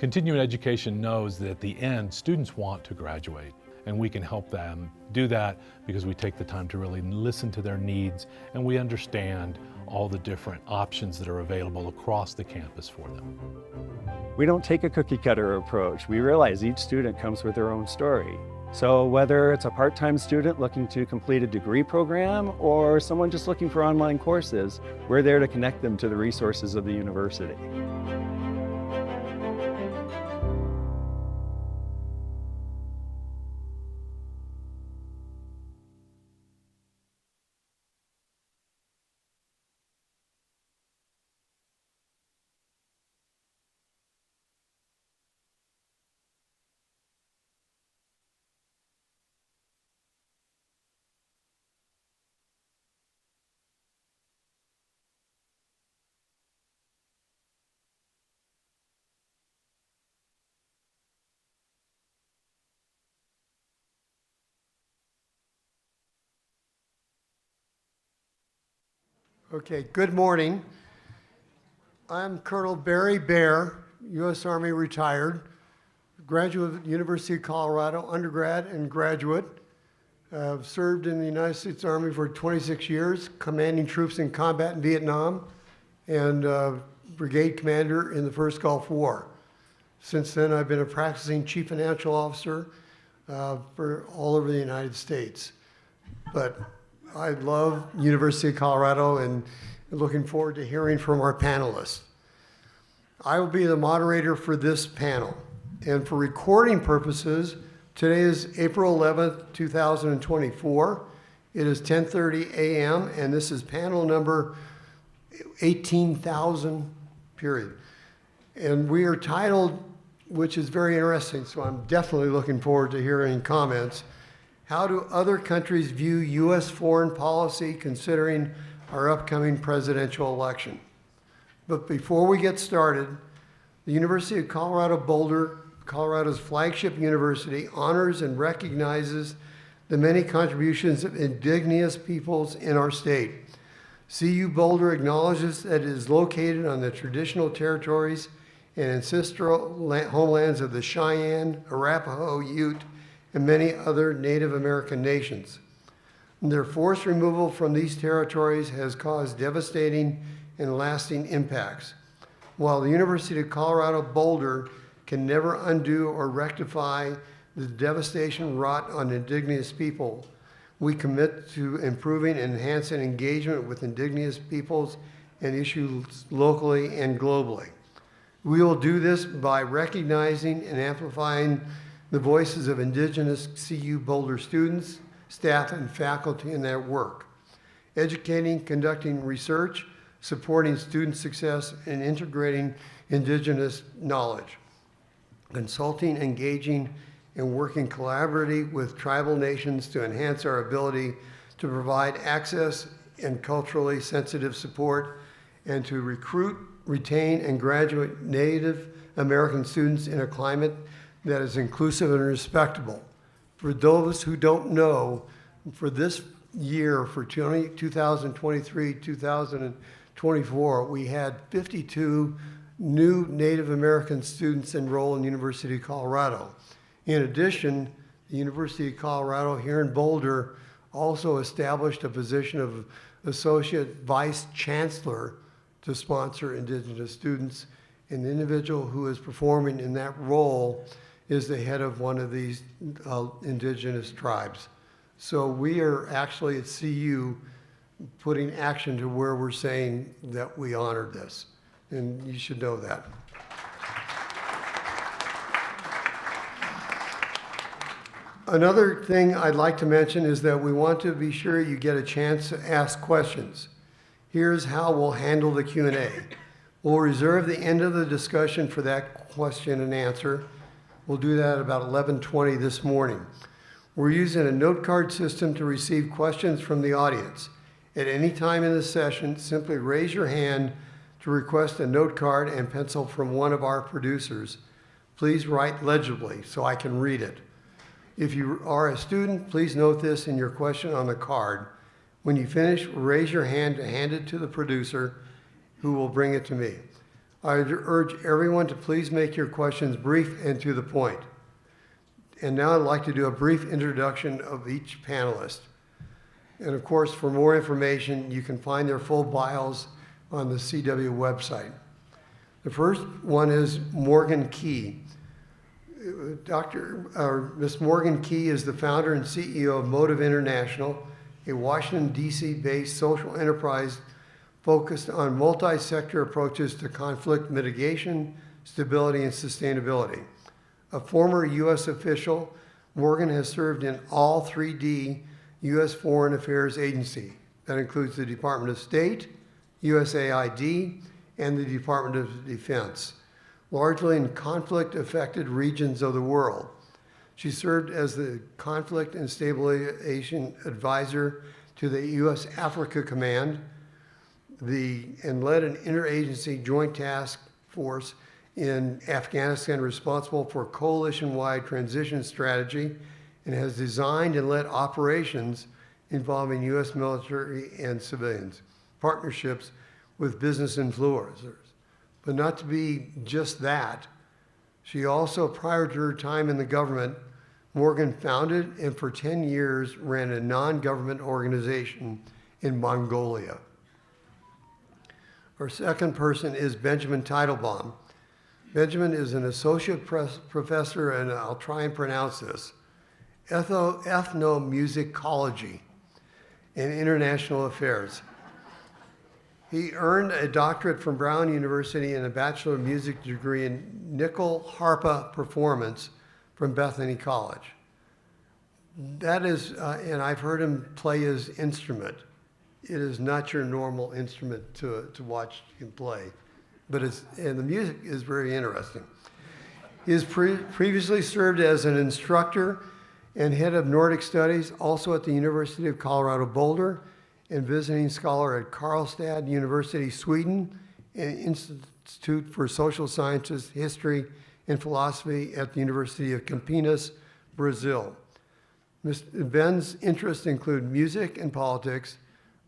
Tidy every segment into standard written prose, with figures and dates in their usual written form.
Continuing education knows that at the end, students want to graduate, and we can help them do that because we take the time to really listen to their needs and we understand all the different options that are available across the campus for them. We don't take a cookie cutter approach. We realize each student comes with their own story. So whether it's a part-time student looking to complete a degree program or someone just looking for online courses, we're there to connect them to the resources of the university. Okay, good morning. I'm Colonel Baer, U.S. Army retired, graduate of the University of Colorado, undergrad and graduate. I've served in the United States Army for 26 years, commanding troops in combat in Vietnam, and brigade commander in the first Gulf War. Since then, I've been a practicing chief financial officer for all over the United States. But I love University of Colorado and looking forward to hearing from our panelists. I will be the moderator for this panel. And for recording purposes, today is April 11th, 2024. It is 10:30 a.m. and this is panel number 18,000, period. And we are titled, which is very interesting, so I'm definitely looking forward to hearing comments. How do other countries view U.S. foreign policy considering our upcoming presidential election? But before we get started, the University of Colorado Boulder, Colorado's flagship university, honors and recognizes the many contributions of indigenous peoples in our state. CU Boulder acknowledges that it is located on the traditional territories and ancestral homelands of the Cheyenne, Arapaho, Ute, and many other Native American nations. Their forced removal from these territories has caused devastating and lasting impacts. While the University of Colorado Boulder can never undo or rectify the devastation wrought on indigenous people, we commit to improving and enhancing engagement with indigenous peoples and issues locally and globally. We will do this by recognizing and amplifying the voices of indigenous CU Boulder students, staff, and faculty in their work, educating, conducting research, supporting student success, and integrating indigenous knowledge, consulting, engaging, and working collaboratively with tribal nations to enhance our ability to provide access and culturally sensitive support, and to recruit, retain, and graduate Native American students in a climate that is inclusive and respectable. For those who don't know, for this year, for 2023-2024, we had 52 new Native American students enroll in the University of Colorado. In addition, the University of Colorado here in Boulder also established a position of Associate Vice Chancellor to sponsor Indigenous students. An individual who is performing in that role is the head of one of these indigenous tribes. So we are actually at CU putting action to where we're saying that we honor this, and you should know that. Another thing I'd like to mention is that we want to be sure you get a chance to ask questions. Here's how we'll handle the Q&A. We'll reserve the end of the discussion for that question and answer. We'll do that at about 11:20 this morning. We're using a note card system to receive questions from the audience. At any time in the session, simply raise your hand to request a note card and pencil from one of our producers. Please write legibly so I can read it. If you are a student, please note this in your question on the card. When you finish, raise your hand to hand it to the producer, who will bring it to me. I urge everyone to please make your questions brief and to the point. And now I'd like to do a brief introduction of each panelist. And of course, for more information, you can find their full bios on the CW website. The first one is Morgan Keay. Ms. Morgan Keay is the founder and CEO of Motive International, a Washington, D.C.-based social enterprise focused on multi-sector approaches to conflict mitigation, stability, and sustainability. A former U.S. official, Morgan has served in all 3D U.S. Foreign Affairs Agency. That includes the Department of State, USAID, and the Department of Defense, largely in conflict-affected regions of the world. She served as the Conflict and Stabilization Advisor to the U.S. Africa Command, and led an interagency joint task force in Afghanistan responsible for coalition-wide transition strategy, and has designed and led operations involving U.S. military and civilians, partnerships with business influencers. But not to be just that, she also, prior to her time in the government, Morgan founded and for 10 years ran a non-government organization in Mongolia. Our second person is Benjamin Teitelbaum. Benjamin is an associate professor, and I'll try and pronounce this, ethnomusicology and international affairs. He earned a doctorate from Brown University and a Bachelor of Music degree in nickel harpa performance from Bethany College. That is, and I've heard him play his instrument. It is not your normal instrument to watch him play, and the music is very interesting. He has previously served as an instructor and head of Nordic Studies, also at the University of Colorado Boulder, and visiting scholar at Karlstad University, Sweden, and Institute for Social Sciences, History, and Philosophy at the University of Campinas, Brazil. Ben's interests include music and politics,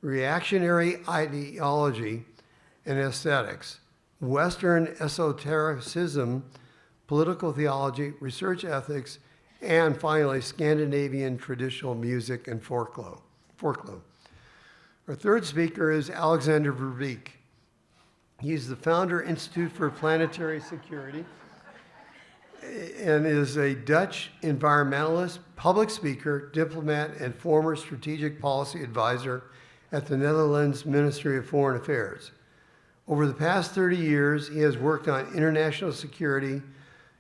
reactionary ideology and aesthetics, Western esotericism, political theology, research ethics, and finally, Scandinavian traditional music and folklore. Our third speaker is Alexander Verbeek. He's the founder of Institute for Planetary Security and is a Dutch environmentalist, public speaker, diplomat, and former strategic policy advisor at the Netherlands Ministry of Foreign Affairs. Over the past 30 years, he has worked on international security,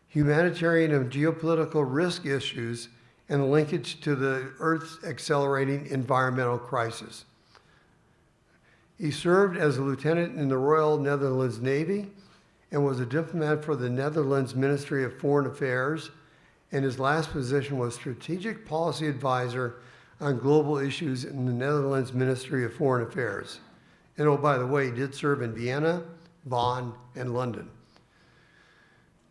humanitarian and geopolitical risk issues, and the linkage to the Earth's accelerating environmental crisis. He served as a lieutenant in the Royal Netherlands Navy and was a diplomat for the Netherlands Ministry of Foreign Affairs, and his last position was strategic policy advisor on global issues in the Netherlands Ministry of Foreign Affairs. And oh, by the way, he did serve in Vienna, Bonn, and London.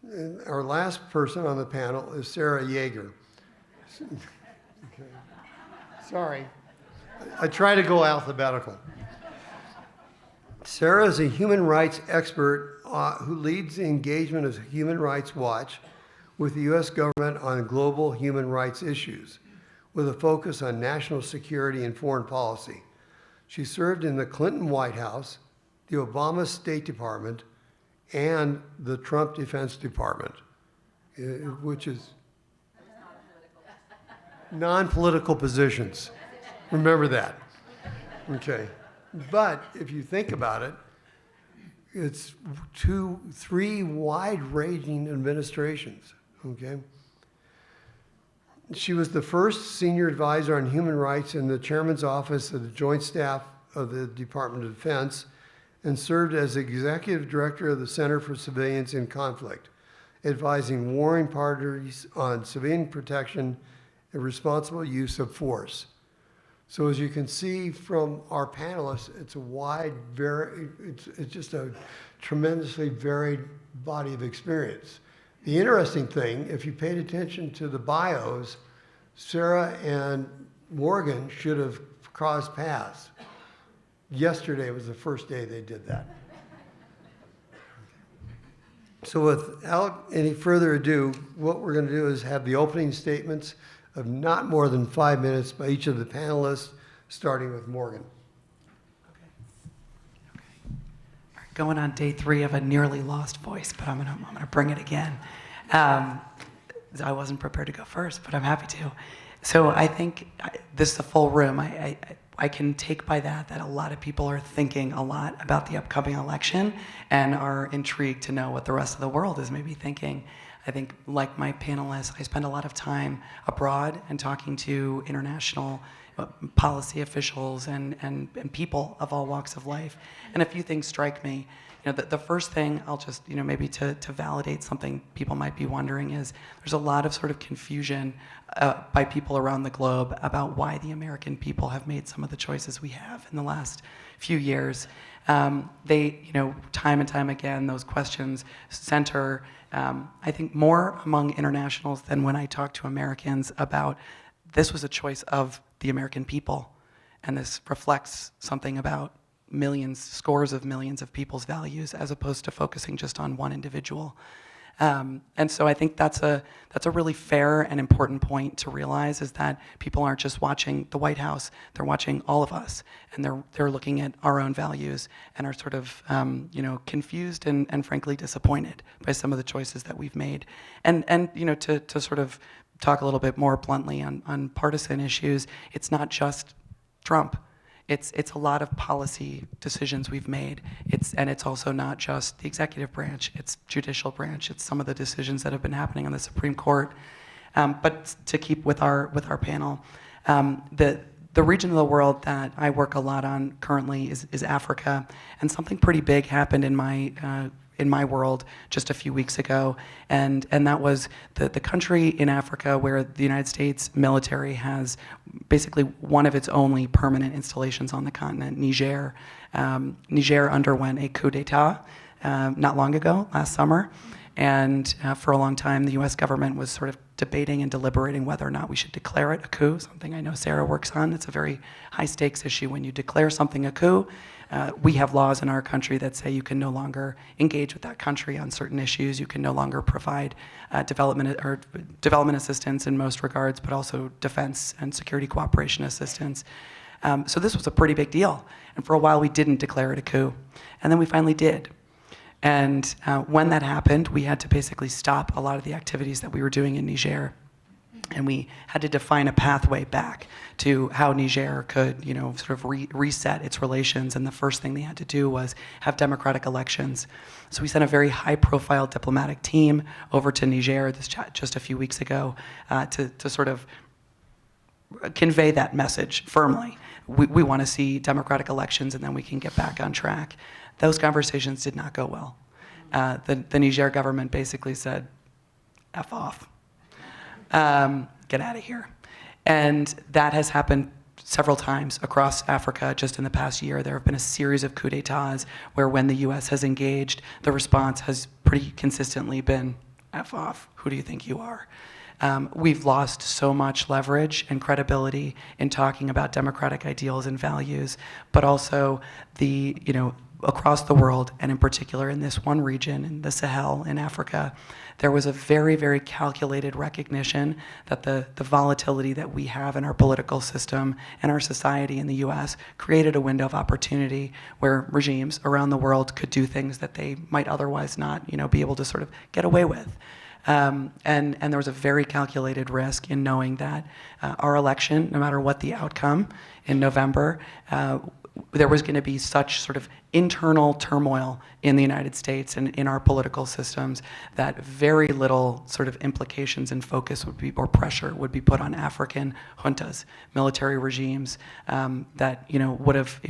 And our last person on the panel is Sarah Yager. Okay. Sorry. I try to go alphabetical. Sarah is a human rights expert who leads the engagement of Human Rights Watch with the U.S. government on global human rights issues, with a focus on national security and foreign policy. She served in the Clinton White House, the Obama State Department, and the Trump Defense Department, which is non-political positions. Remember that. Okay. But if you think about it, it's three wide-ranging administrations, okay? She was the first senior advisor on human rights in the chairman's office of the Joint Staff of the Department of Defense and served as executive director of the Center for Civilians in Conflict, advising warring parties on civilian protection and responsible use of force. So as you can see from our panelists, it's it's just a tremendously varied body of experience. The interesting thing, if you paid attention to the bios, Sarah and Morgan should have crossed paths. Yesterday was the first day they did that. So without any further ado, what we're going to do is have the opening statements of not more than 5 minutes by each of the panelists, starting with Morgan. Going on day 3 of a nearly lost voice, but I'm gonna bring it again. I wasn't prepared to go first, but I'm happy to. So I think this is a full room. I can take by that a lot of people are thinking a lot about the upcoming election and are intrigued to know what the rest of the world is maybe thinking. I think, like my panelists, I spend a lot of time abroad and talking to international policy officials and people of all walks of life. And a few things strike me. The first thing I'll just, maybe to validate something people might be wondering is there's a lot of sort of confusion by people around the globe about why the American people have made some of the choices we have in the last few years. They, time and time again, those questions center, I think, more among internationals than when I talk to Americans about this was a choice of the American people, and this reflects something about millions, scores of millions of people's values, as opposed to focusing just on one individual. And so I think that's a really fair and important point to realize, is that people aren't just watching the White House, they're watching all of us, and they're looking at our own values and are sort of confused and frankly disappointed by some of the choices that we've made. And to sort of talk a little bit more bluntly on partisan issues, it's not just Trump. It's a lot of policy decisions we've made. It's also not just the executive branch, it's judicial branch, it's some of the decisions that have been happening on the Supreme Court. But to keep with our panel, the region of the world that I work a lot on currently is Africa, and something pretty big happened in my world just a few weeks ago, and that was the country in Africa where the United States military has basically one of its only permanent installations on the continent, Niger. Niger underwent a coup d'etat not long ago, last summer, and for a long time the US government was sort of debating and deliberating whether or not we should declare it a coup, something I know Sarah works on. It's a very high stakes issue when you declare something a coup. We have laws in our country that say you can no longer engage with that country on certain issues. You can no longer provide development assistance in most regards, but also defense and security cooperation assistance. So this was a pretty big deal. And for a while, we didn't declare it a coup. And then we finally did. And when that happened, we had to basically stop a lot of the activities that we were doing in Niger. And we had to define a pathway back to how Niger could, sort of reset its relations. And the first thing they had to do was have democratic elections. So we sent a very high-profile diplomatic team over to Niger just a few weeks ago to sort of convey that message firmly. We want to see democratic elections, and then we can get back on track. Those conversations did not go well. The Niger government basically said, F off. Get out of here. And that has happened several times across Africa just in the past year. There have been a series of coups d'etats where when the US has engaged, the response has pretty consistently been, F off, who do you think you are? We've lost so much leverage and credibility in talking about democratic ideals and values, but also across the world, and in particular in this one region, in the Sahel, in Africa, there was a very, very calculated recognition that the volatility that we have in our political system and our society in the US created a window of opportunity where regimes around the world could do things that they might otherwise not, be able to sort of get away with. And there was a very calculated risk in knowing that our election, no matter what the outcome in November, there was going to be such sort of internal turmoil in the United States and in our political systems that very little sort of implications and focus would be, or pressure would be put on African juntas, military regimes that would have,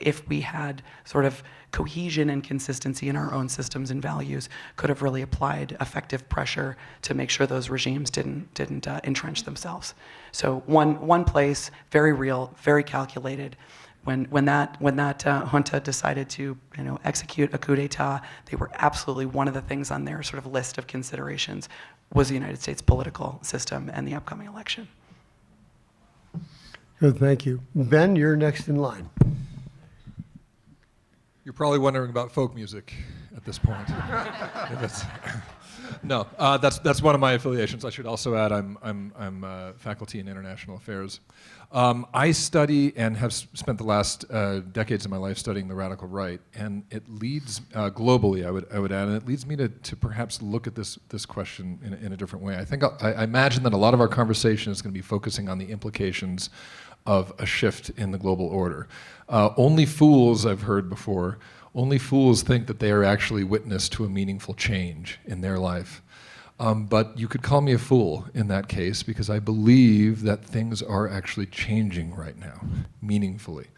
if we had sort of cohesion and consistency in our own systems and values, could have really applied effective pressure to make sure those regimes didn't entrench themselves. So one place, very real, very calculated. When that junta decided to execute a coup d'état, they were absolutely one of the things on their sort of list of considerations was the United States political system and the upcoming election. Good, thank you. Ben, you're next in line. You're probably wondering about folk music at this point. No, that's one of my affiliations. I should also add I'm faculty in international affairs. I study and have spent the last decades of my life studying the radical right, and it leads globally. I would add, and it leads me to perhaps look at this question in a different way. I imagine that a lot of our conversation is going to be focusing on the implications of a shift in the global order. Only fools, I've heard before, only fools think that they are actually witness to a meaningful change in their life. But you could call me a fool in that case, because I believe that things are actually changing right now, meaningfully.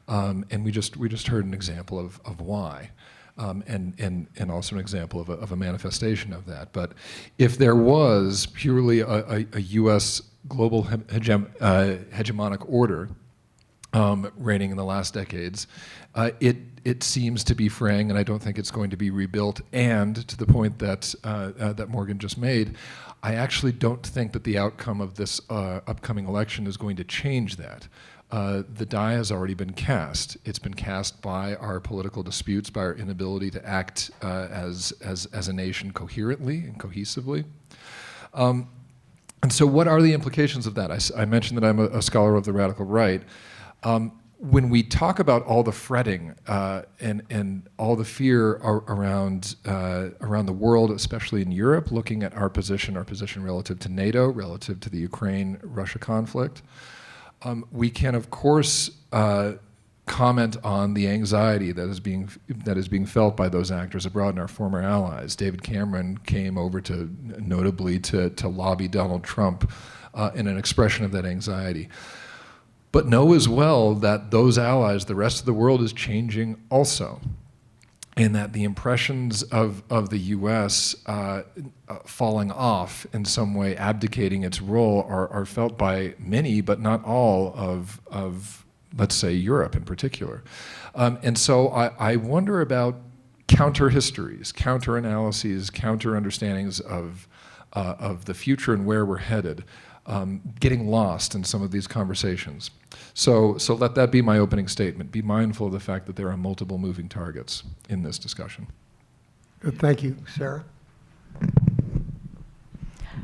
And we just heard an example of why, and also an example of a manifestation of that. But if there was purely a U.S. global hegemonic order reigning in the last decades, it seems to be fraying, and I don't think it's going to be rebuilt. And to the point that that Morgan just made, I actually don't think that the outcome of this upcoming election is going to change that. The die has already been cast. It's been cast by our political disputes, by our inability to act as a nation coherently and cohesively. And so what are the implications of that? I mentioned that I'm a scholar of the radical right. When we talk about all the fretting and all the fear around the world, especially in Europe, looking at our position relative to NATO, relative to the Ukraine-Russia conflict, we can, of course, comment on the anxiety that is being felt by those actors abroad and our former allies. David Cameron came over notably to lobby Donald Trump in an expression of that anxiety. But know as well that those allies, the rest of the world, is changing also, and that the impressions of the U.S. Falling off in some way, abdicating its role, are felt by many, but not all, of let's say, Europe in particular. And so I wonder about counter-histories, counter-analyses, counter-understandings of the future and where we're headed, getting lost in some of these conversations. So let that be my opening statement. Be mindful of the fact that there are multiple moving targets in this discussion. Good, thank you. Sarah?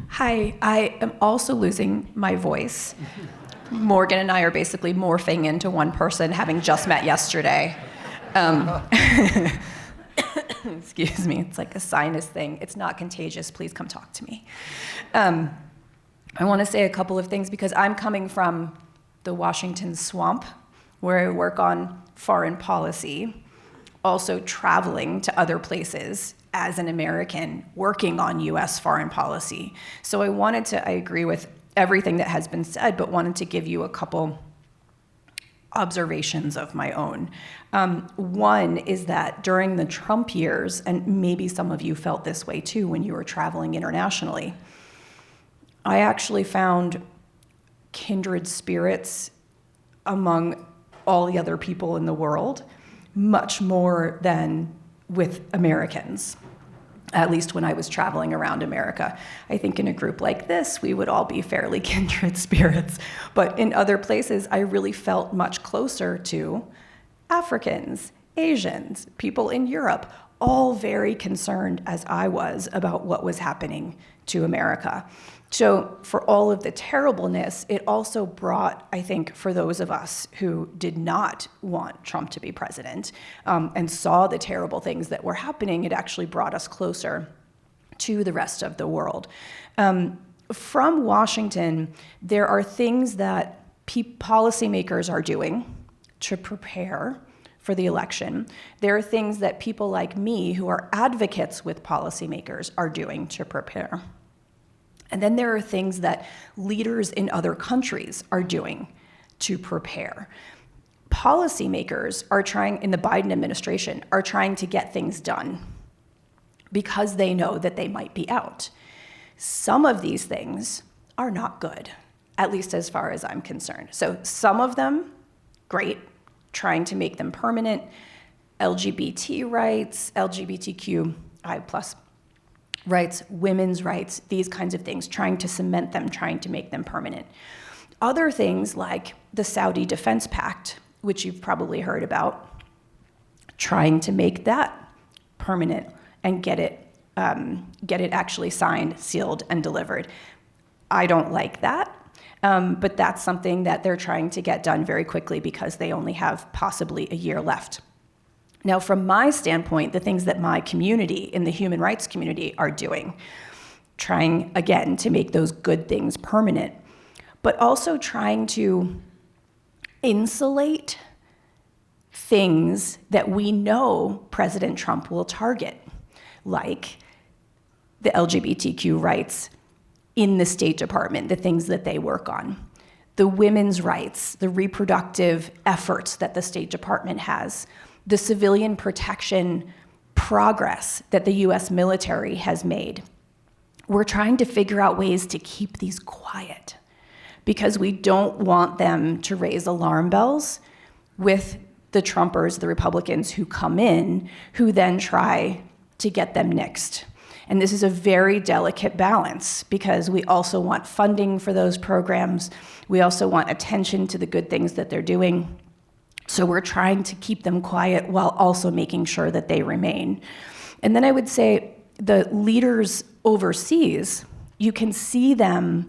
Hi, I am also losing my voice. Morgan and I are basically morphing into one person, having just met yesterday. Excuse me, it's like a sinus thing. It's not contagious, please come talk to me. I want to say a couple of things because I'm coming from the Washington swamp, where I work on foreign policy, also traveling to other places as an American working on US foreign policy. So I agree with everything that has been said, but wanted to give you a couple observations of my own. One is that during the Trump years, and maybe some of you felt this way too when you were traveling internationally, I actually found kindred spirits among all the other people in the world, much more than with Americans, at least when I was traveling around America. I think in a group like this, we would all be fairly kindred spirits, but in other places, I really felt much closer to Africans, Asians, people in Europe, all very concerned as I was about what was happening to America. So for all of the terribleness, it also brought, I think, for those of us who did not want Trump to be president and saw the terrible things that were happening, it actually brought us closer to the rest of the world. From Washington, there are things that policymakers are doing to prepare for the election. There are things that people like me, who are advocates with policymakers, are doing to prepare. And then there are things that leaders in other countries are doing to prepare. Policymakers are trying, in the Biden administration, are trying to get things done because they know that they might be out. Some of these things are not good, at least as far as I'm concerned. So some of them, great, trying to make them permanent, LGBT rights, LGBTQI+ rights, women's rights, these kinds of things, trying to cement them, trying to make them permanent. Other things like the Saudi Defense Pact, which you've probably heard about, trying to make that permanent and get it actually signed, sealed, and delivered. I don't like that, but that's something that they're trying to get done very quickly because they only have possibly a year left. Now, from my standpoint, the things that my community, in the human rights community, are doing, trying, again, to make those good things permanent, but also trying to insulate things that we know President Trump will target, like the LGBTQ rights in the State Department, the things that they work on, the women's rights, the reproductive efforts that the State Department has, the civilian protection progress that the US military has made. We're trying to figure out ways to keep these quiet because we don't want them to raise alarm bells with the Trumpers, the Republicans who come in, who then try to get them nixed. And this is a very delicate balance because we also want funding for those programs. We also want attention to the good things that they're doing. So we're trying to keep them quiet while also making sure that they remain. And then I would say the leaders overseas, you can see them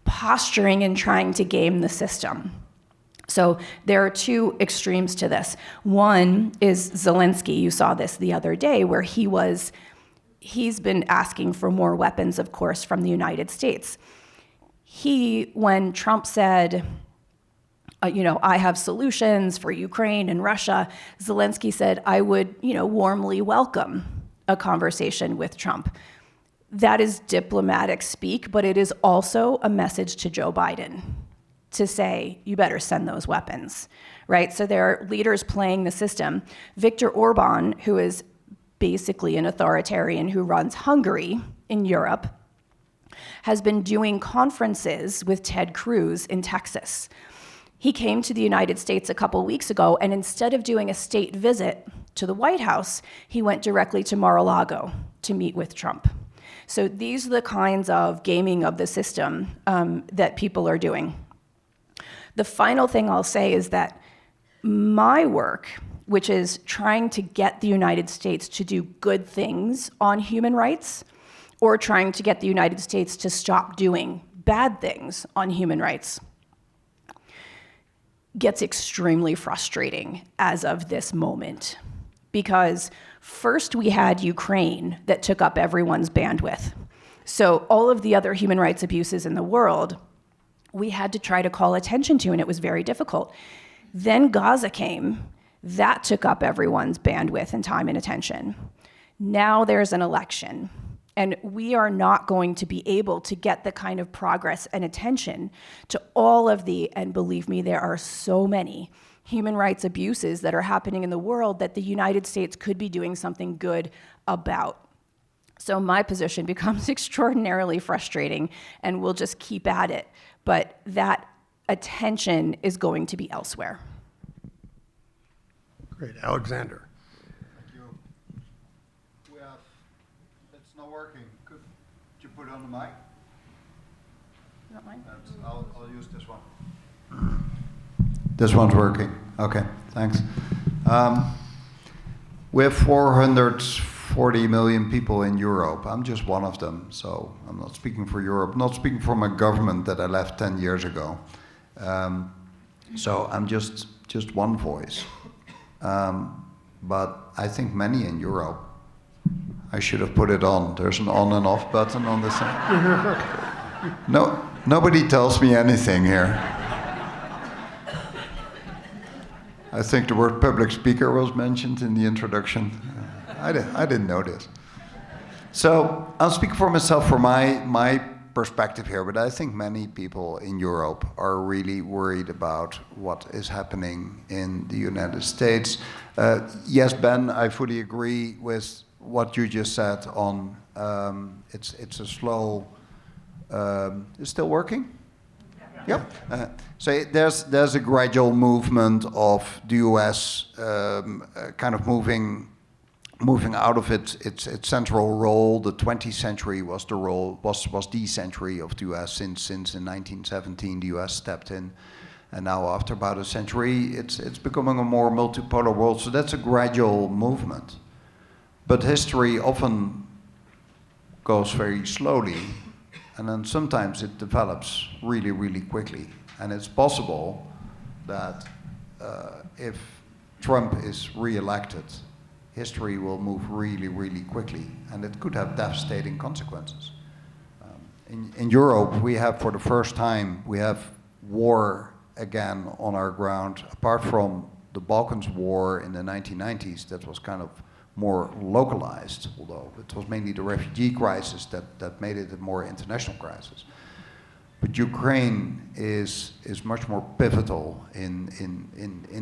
posturing and trying to game the system. So there are two extremes to this. One is Zelensky. You saw this the other day where he's been asking for more weapons, of course, from the United States. When Trump said, I have solutions for Ukraine and Russia, Zelensky said, I would, warmly welcome a conversation with Trump. That is diplomatic speak, but it is also a message to Joe Biden to say, you better send those weapons, right? So there are leaders playing the system. Viktor Orban, who is basically an authoritarian who runs Hungary in Europe, has been doing conferences with Ted Cruz in Texas. He came to the United States a couple weeks ago, and instead of doing a state visit to the White House, he went directly to Mar-a-Lago to meet with Trump. So these are the kinds of gaming of the system that people are doing. The final thing I'll say is that my work, which is trying to get the United States to do good things on human rights, or trying to get the United States to stop doing bad things on human rights, gets extremely frustrating as of this moment. Because first we had Ukraine that took up everyone's bandwidth. So all of the other human rights abuses in the world, we had to try to call attention to, and it was very difficult. Then Gaza came. That took up everyone's bandwidth and time and attention. Now there's an election, and we are not going to be able to get the kind of progress and attention to all of the, and believe me, there are so many human rights abuses that are happening in the world that the United States could be doing something good about. So my position becomes extraordinarily frustrating, and we'll just keep at it. But that attention is going to be elsewhere. Great, Alexander. Thank you. It's not working. Could you put it on the mic? You don't mind? I'll use this one. This one's working. Okay, thanks. We have 440 million people in Europe. I'm just one of them, so I'm not speaking for Europe, not speaking for my government that I left 10 years ago. So I'm just one voice. But I think many in Europe, I should have put it on. There's an on and off button on the side. No, nobody tells me anything here. I think the word public speaker was mentioned in the introduction. I didn't know this. So I'll speak for myself, for my perspective here, but I think many people in Europe are really worried about what is happening in the United States. Yes, Ben, I fully agree with what you just said on it's a slow. It's still working? Yep. So there's a gradual movement of the U.S. Kind of moving out of its central role. The 20th century was the century of the U.S. since in 1917 the U.S. stepped in. And now after about a century, it's becoming a more multipolar world. So that's a gradual movement. But history often goes very slowly, and then sometimes it develops really, really quickly. And it's possible that if Trump is re-elected, history will move really, really quickly, and it could have devastating consequences. In Europe, we have, for the first time, we have war again on our ground. Apart from the Balkans war in the 1990s, that was kind of more localized, although it was mainly the refugee crisis that made it a more international crisis. But Ukraine is much more pivotal in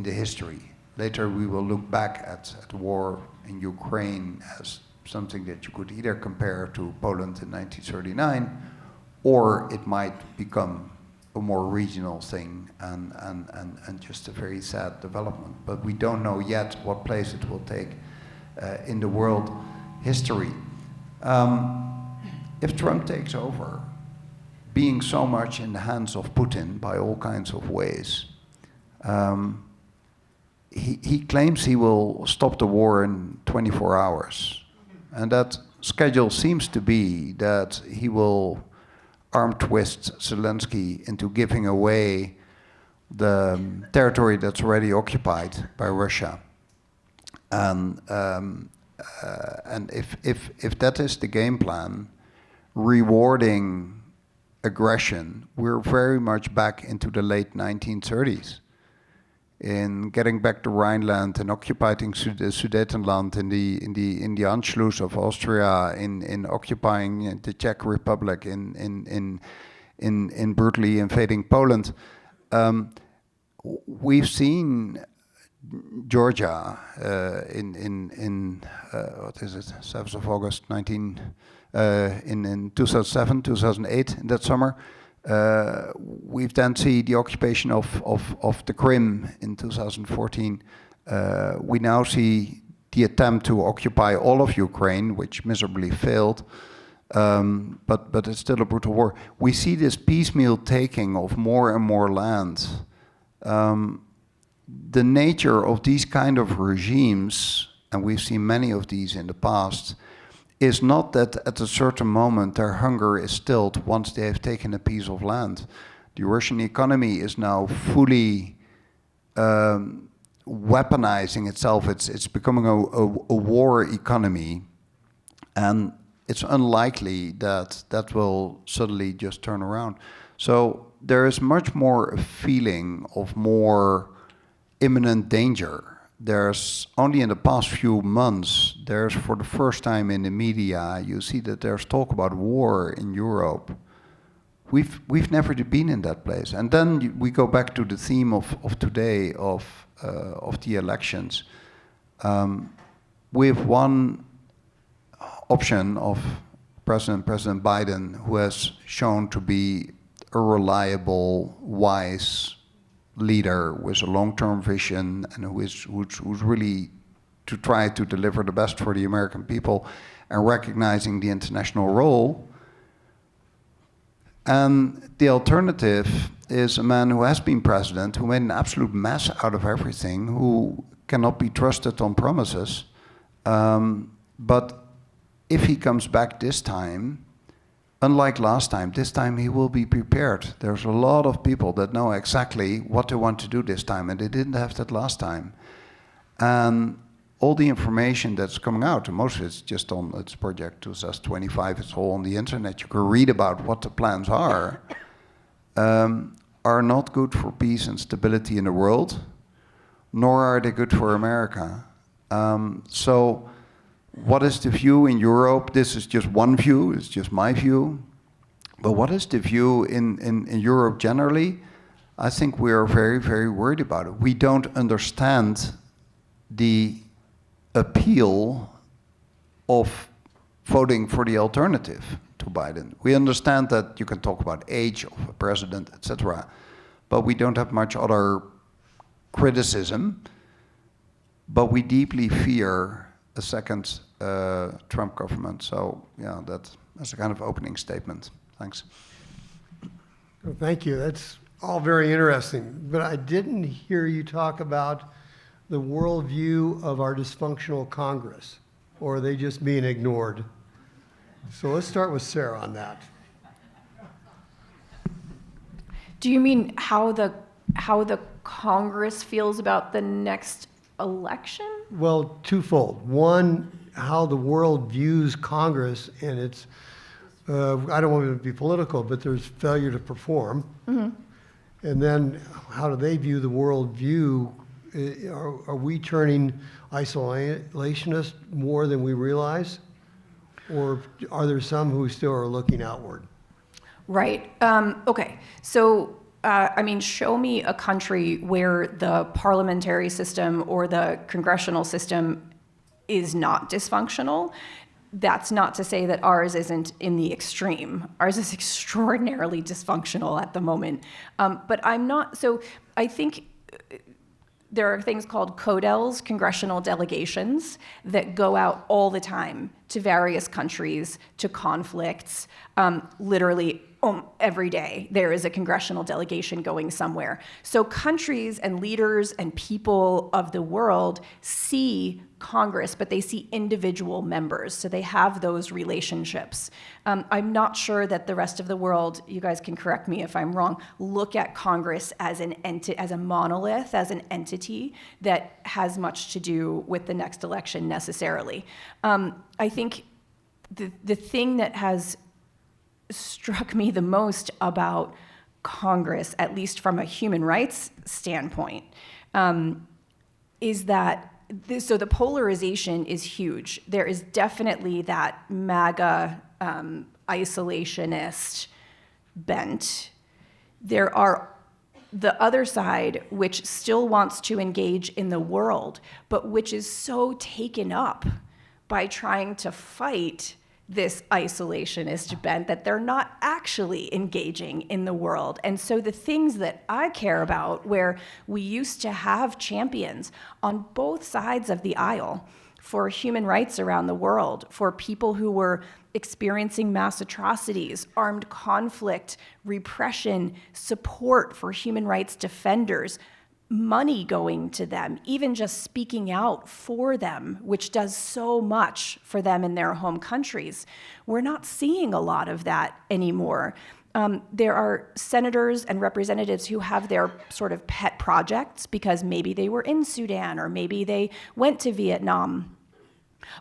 the history. Later we will look back at the war in Ukraine as something that you could either compare to Poland in 1939, or it might become a more regional thing and just a very sad development. But we don't know yet what place it will take in the world history. If Trump takes over, being so much in the hands of Putin by all kinds of ways, he claims he will stop the war in 24 hours. And that schedule seems to be that he will arm twist Zelensky into giving away the territory that's already occupied by Russia. And if that is the game plan, rewarding aggression, we're very much back into the late 1930s. In getting back the Rhineland and occupying the Sudetenland in the Anschluss of Austria, in occupying the Czech Republic, in brutally invading Poland. We've seen Georgia in what is it, 7th of August, in 2007, 2008, in that summer. We've then seen the occupation of the Crimea in 2014. We now see the attempt to occupy all of Ukraine, which miserably failed, but it's still a brutal war. We see this piecemeal taking of more and more land. The nature of these kind of regimes, and we've seen many of these in the past, is not that at a certain moment their hunger is stilled once they have taken a piece of land. The Russian economy is now fully weaponizing itself. It's becoming a war economy, and it's unlikely that will suddenly just turn around. So there is much more a feeling of more imminent danger. There's only in the past few months, there's for the first time in the media, you see that there's talk about war in Europe. We've never been in that place. And then we go back to the theme of today of the elections. We have one option of President Biden, who has shown to be a reliable, wise leader with a long-term vision, and who's really to try to deliver the best for the American people and recognizing the international role. And the alternative is a man who has been president, who made an absolute mess out of everything, who cannot be trusted on promises. But if he comes back this time, unlike last time, this time he will be prepared. There's a lot of people that know exactly what they want to do this time, and they didn't have that last time. And all the information that's coming out, and most of it's just on its Project 2025, it's all on the internet. You can read about what the plans are not good for peace and stability in the world, nor are they good for America. So what is the view in Europe? This is just one view, it's just my view. But what is the view in Europe generally? I think we are very, very worried about it. We don't understand the appeal of voting for the alternative to Biden. We understand that you can talk about age of a president, etc., but we don't have much other criticism. But we deeply fear a second Trump government. So that's a kind of opening statement. Thanks. Well, thank you. That's all very interesting, but I didn't hear you talk about the worldview of our dysfunctional Congress, or are they just being ignored? So let's start with Sarah on that. Do you mean how the Congress feels about the next election? Well, twofold. One, how the world views Congress and its, I don't want to be political, but there's failure to perform. Mm-hmm. And then how do they view the world view? Are we turning isolationist more than we realize? Or are there some who still are looking outward? Right. Okay. So, show me a country where the parliamentary system or the congressional system is not dysfunctional. That's not to say that ours isn't in the extreme. Ours is extraordinarily dysfunctional at the moment. But I'm not, so I think there are things called CODELs, congressional delegations, that go out all the time to various countries, to conflicts, literally every day there is a congressional delegation going somewhere. So countries and leaders and people of the world see Congress, but they see individual members, so they have those relationships. I'm not sure that the rest of the world, you guys can correct me if I'm wrong, look at Congress as as a monolith, as an entity that has much to do with the next election necessarily. I think the thing that has struck me the most about Congress, at least from a human rights standpoint, is that so the polarization is huge. There is definitely that MAGA isolationist bent. There are the other side, which still wants to engage in the world, but which is so taken up by trying to fight this isolationist bent that they're not actually engaging in the world. And so the things that I care about, where we used to have champions on both sides of the aisle for human rights around the world, for people who were experiencing mass atrocities, armed conflict, repression, support for human rights defenders, money going to them, even just speaking out for them, which does so much for them in their home countries. We're not seeing a lot of that anymore. There are senators and representatives who have their sort of pet projects because maybe they were in Sudan or maybe they went to Vietnam.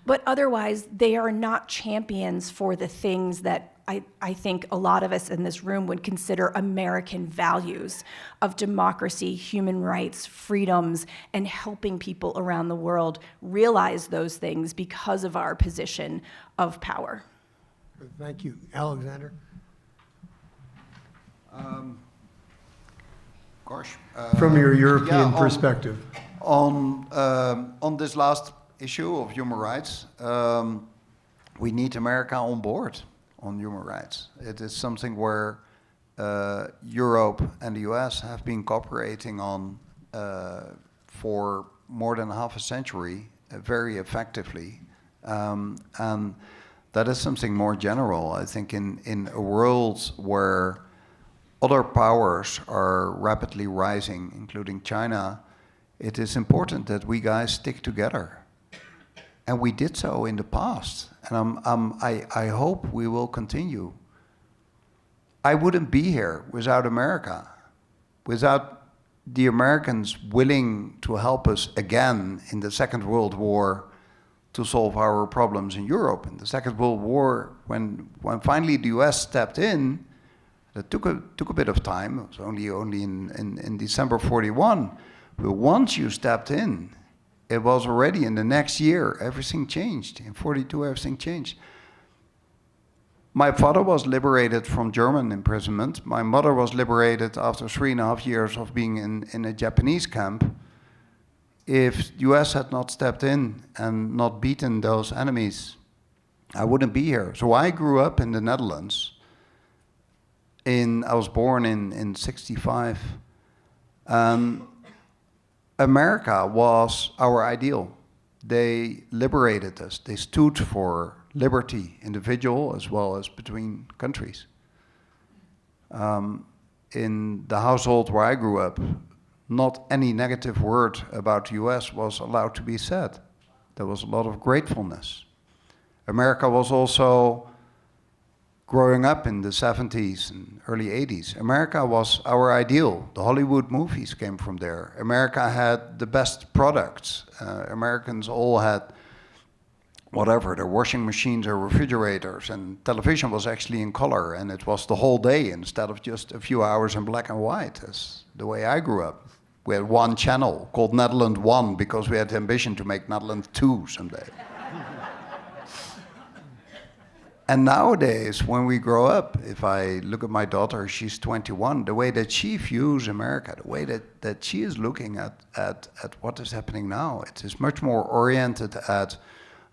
But otherwise, they are not champions for the things that I think a lot of us in this room would consider American values of democracy, human rights, freedoms, and helping people around the world realize those things because of our position of power. Thank you. Alexander? From your European perspective. On this last issue of human rights, we need America on board on human rights. It is something where Europe and the US have been cooperating on for more than half a century very effectively. And that is something more general. I think in a world where other powers are rapidly rising, including China, it is important that we guys stick together. And we did so in the past, and I hope we will continue. I wouldn't be here without America, without the Americans willing to help us again in the Second World War to solve our problems in Europe. In the Second World War, when finally the US stepped in, that took a bit of time. It was only in December 41, but once you stepped in, it was already in the next year, everything changed. In 42, everything changed. My father was liberated from German imprisonment. My mother was liberated after 3.5 years of being in a Japanese camp. If the US had not stepped in and not beaten those enemies, I wouldn't be here. So I grew up in the Netherlands. I was born in 65. America was our ideal. They liberated us. They stood for liberty, individual as well as between countries. in the household where I grew up, not any negative word about the US was allowed to be said. There was a lot of gratefulness. America was also, growing up in the 70s and early 80s, America was our ideal. The Hollywood movies came from there. America had the best products. Americans all had whatever, their washing machines or refrigerators, and television was actually in color, and it was the whole day instead of just a few hours in black and white, as the way I grew up. We had one channel called Netherlands 1 because we had the ambition to make Netherlands 2 someday. And nowadays, when we grow up, if I look at my daughter, she's 21, the way that she views America, the way that she is looking at what is happening now, it is much more oriented at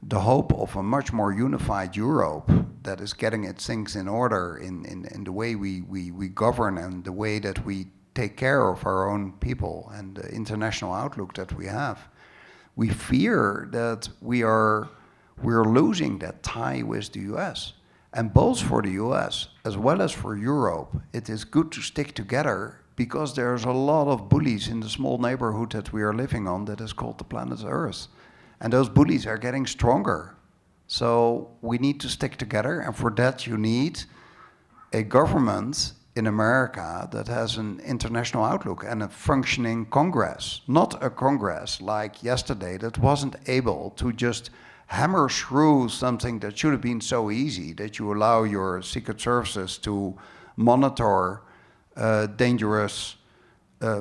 the hope of a much more unified Europe that is getting its things in order in the way we govern and the way that we take care of our own people and the international outlook that we have. We fear that we're losing that tie with the US. And both for the US as well as for Europe, it is good to stick together because there's a lot of bullies in the small neighborhood that we are living on that is called the planet Earth. And those bullies are getting stronger. So we need to stick together, and for that you need a government in America that has an international outlook and a functioning Congress. Not a Congress like yesterday that wasn't able to just hammer through something that should have been so easy, that you allow your secret services to monitor dangerous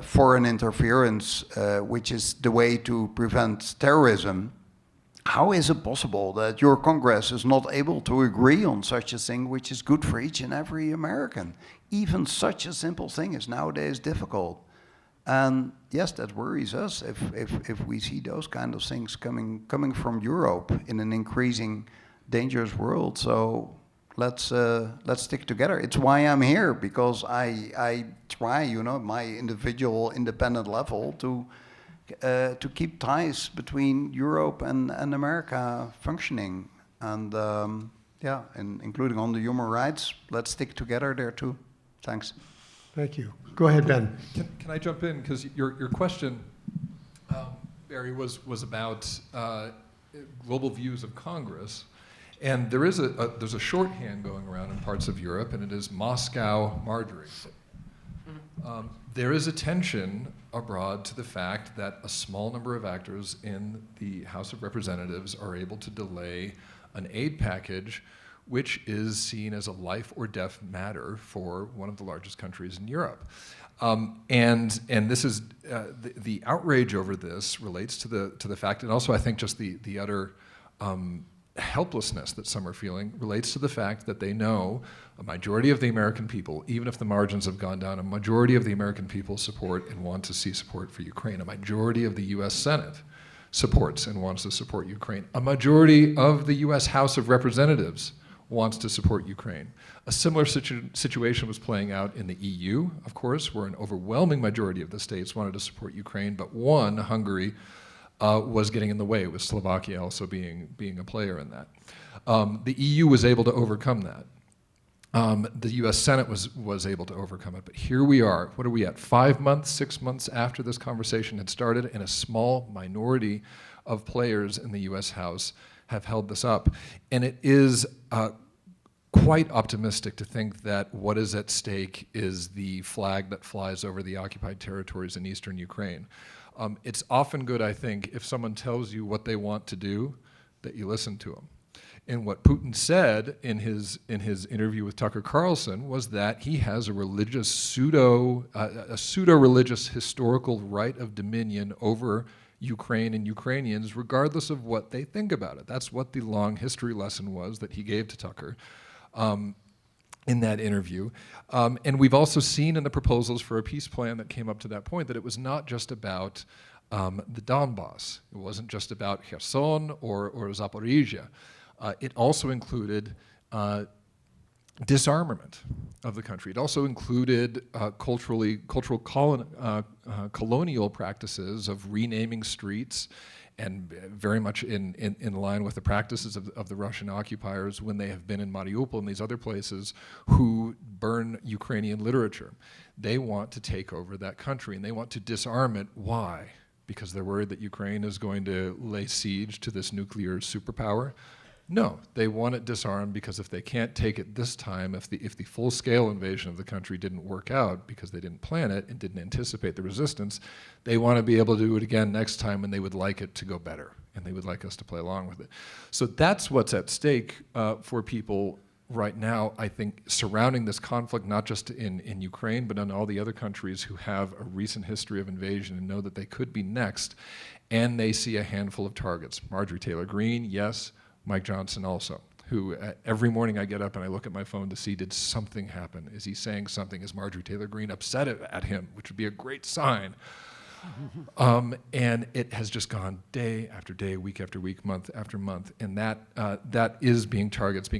foreign interference, which is the way to prevent terrorism. How is it possible that your Congress is not able to agree on such a thing which is good for each and every American? Even such a simple thing is nowadays difficult. And yes, that worries us if we see those kind of things coming from Europe in an increasing dangerous world. So let's stick together. It's why I'm here, because I try, my individual independent level to keep ties between Europe and America functioning, and and including on the human rights. Let's stick together there too. Thanks. Thank you. Go ahead, Ben. Can I jump in? Because your question, Barry, was about global views of Congress. And there's a shorthand going around in parts of Europe, and it is Moscow Marjorie. There is a tension abroad to the fact that a small number of actors in the House of Representatives are able to delay an aid package which is seen as a life or death matter for one of the largest countries in Europe. And this is, the outrage over this relates to the fact, and also I think just the utter helplessness that some are feeling relates to the fact that they know a majority of the American people, even if the margins have gone down, a majority of the American people support and want to see support for Ukraine. A majority of the US Senate supports and wants to support Ukraine. A majority of the US House of Representatives wants to support Ukraine. A similar situation was playing out in the EU, of course, where an overwhelming majority of the states wanted to support Ukraine, but one, Hungary, was getting in the way, with Slovakia also being a player in that. The EU was able to overcome that. The US Senate was able to overcome it, but here we are. What are we at, 5 months, 6 months after this conversation had started, and a small minority of players in the US House have held this up. And it is quite optimistic to think that what is at stake is the flag that flies over the occupied territories in eastern Ukraine. It's often good, I think, if someone tells you what they want to do, that you listen to them. And what Putin said in his interview with Tucker Carlson was that he has a religious pseudo-religious historical right of dominion over Ukraine and Ukrainians, regardless of what they think about it. That's what the long history lesson was that he gave to Tucker in that interview. And we've also seen in the proposals for a peace plan that came up to that point that it was not just about the Donbass. It wasn't just about Kherson or Zaporizhia. It also included disarmament of the country. It also included cultural colonial practices of renaming streets very much in line with the practices of the Russian occupiers when they have been in Mariupol and these other places who burn Ukrainian literature. They want to take over that country and they want to disarm it. Why? Because they're worried that Ukraine is going to lay siege to this nuclear superpower? No, they want it disarmed because if they can't take it this time, if the full-scale invasion of the country didn't work out because they didn't plan it and didn't anticipate the resistance, they want to be able to do it again next time, and they would like it to go better, and they would like us to play along with it. So that's what's at stake for people right now, I think, surrounding this conflict, not just in Ukraine, but in all the other countries who have a recent history of invasion and know that they could be next, and they see a handful of targets. Marjorie Taylor Greene, yes. Mike Johnson also, who every morning I get up and I look at my phone to see, did something happen? Is he saying something? Is Marjorie Taylor Greene upset at him, which would be a great sign? And it has just gone day after day, week after week, month after month, and that is being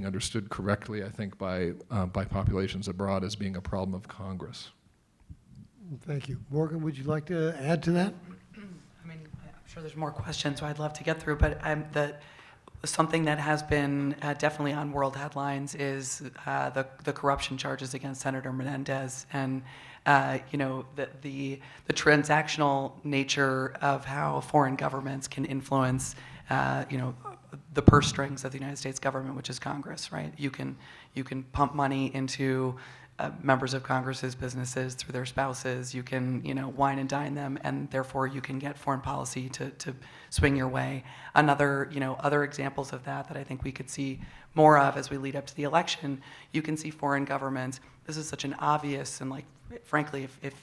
understood correctly, I think, by populations abroad as being a problem of Congress. Thank you. Morgan, would you like to add to that? I mean, I'm sure there's more questions, so I'd love to get through, but something that has been definitely on world headlines is the corruption charges against Senator Menendez, and the transactional nature of how foreign governments can influence the purse strings of the United States government, which is Congress, right? You can pump money into members of Congress's businesses through their spouses. You can, wine and dine them, and therefore you can get foreign policy to swing your way. Other examples of that I think we could see more of as we lead up to the election. You can see foreign governments. This is such an obvious and, frankly, if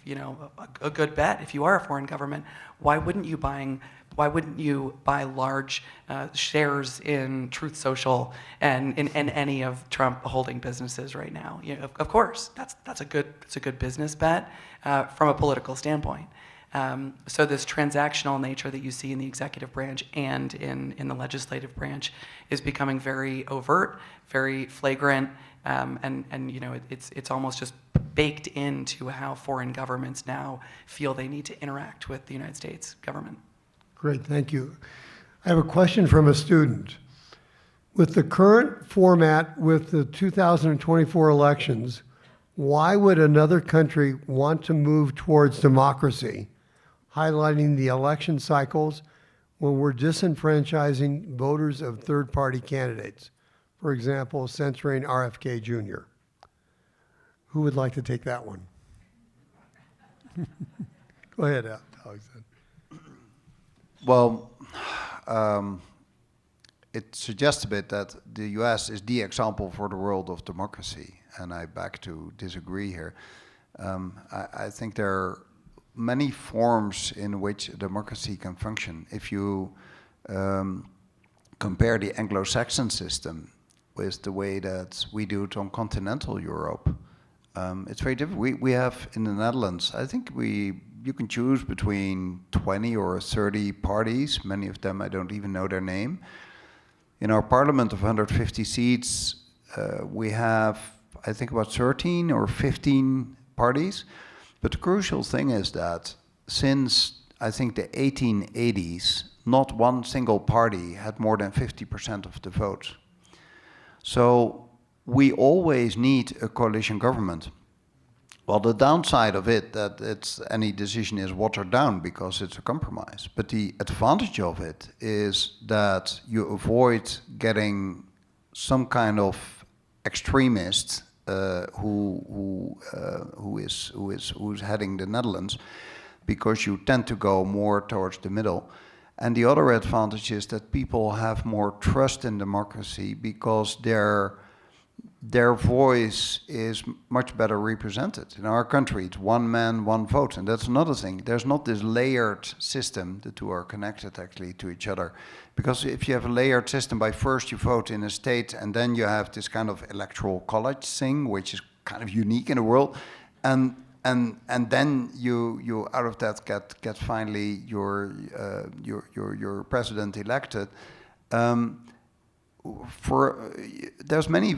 a good bet. If you are a foreign government, why wouldn't you buy large shares in Truth Social and in any of Trump holding businesses right now? Of course, that's a good business bet from a political standpoint. So this transactional nature that you see in the executive branch and in the legislative branch is becoming very overt, very flagrant, and it's almost just baked into how foreign governments now feel they need to interact with the United States government. Great, thank you. I have a question from a student. With the current format with the 2024 elections, why would another country want to move towards democracy, highlighting the election cycles when we're disenfranchising voters of third-party candidates? For example, censoring RFK Jr. Who would like to take that one? Go ahead, Alex. Well, it suggests a bit that the US is the example for the world of democracy, and I beg to disagree here. I think there are many forms in which a democracy can function. If you compare the Anglo-Saxon system with the way that we do it on continental Europe, it's very different. We have in the Netherlands, I think you can choose between 20 or 30 parties. Many of them I don't even know their name. In our parliament of 150 seats, we have, I think, about 13 or 15 parties. But the crucial thing is that since, I think, the 1880s, not one single party had more than 50% of the votes. So we always need a coalition government. Well, the downside of it, that any decision is watered down because it's a compromise. But the advantage of it is that you avoid getting some kind of extremist who's heading the Netherlands, because you tend to go more towards the middle. And the other advantage is that people have more trust in democracy because their voice is much better represented. In our country, it's one man, one vote, and that's another thing. There's not this layered system. The two are connected actually to each other. Because if you have a layered system, by first you vote in a state, and then you have this kind of electoral college thing, which is kind of unique in the world, and then you out of that get finally your president elected. there's many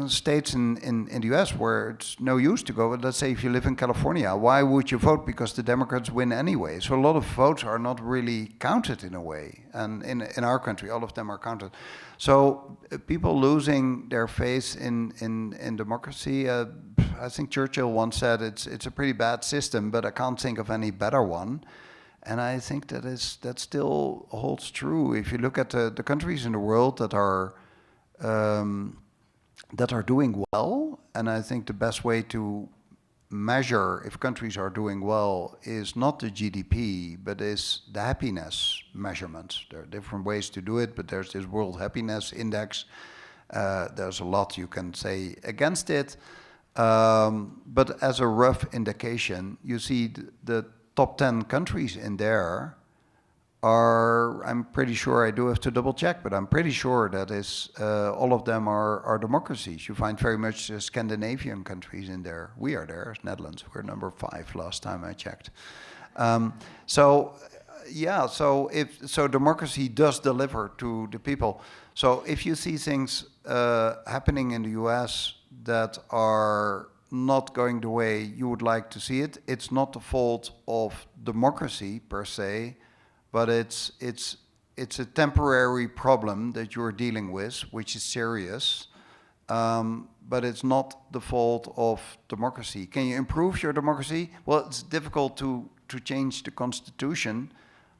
states in the U.S. where it's no use to go. Let's say if you live in California, why would you vote? Because the Democrats win anyway. So a lot of votes are not really counted in a way. And in our country, all of them are counted. So people losing their faith in democracy, I think Churchill once said it's a pretty bad system, but I can't think of any better one. And I think that still holds true. If you look at the countries in the world that are doing well, and I think the best way to measure if countries are doing well is not the GDP, but is the happiness measurements. There are different ways to do it, but there's this World Happiness Index. There's a lot you can say against it. But as a rough indication, you see the top 10 countries in there are, I'm pretty sure, I do have to double check, but I'm pretty sure that is all of them are democracies. You find very much Scandinavian countries in there. We are there, as Netherlands. We're number 5 last time I checked. So democracy does deliver to the people. So if you see things happening in the US that are not going the way you would like to see it, it's not the fault of democracy per se, but it's a temporary problem that you're dealing with, which is serious, but it's not the fault of democracy. Can you improve your democracy? Well, it's difficult to change the constitution,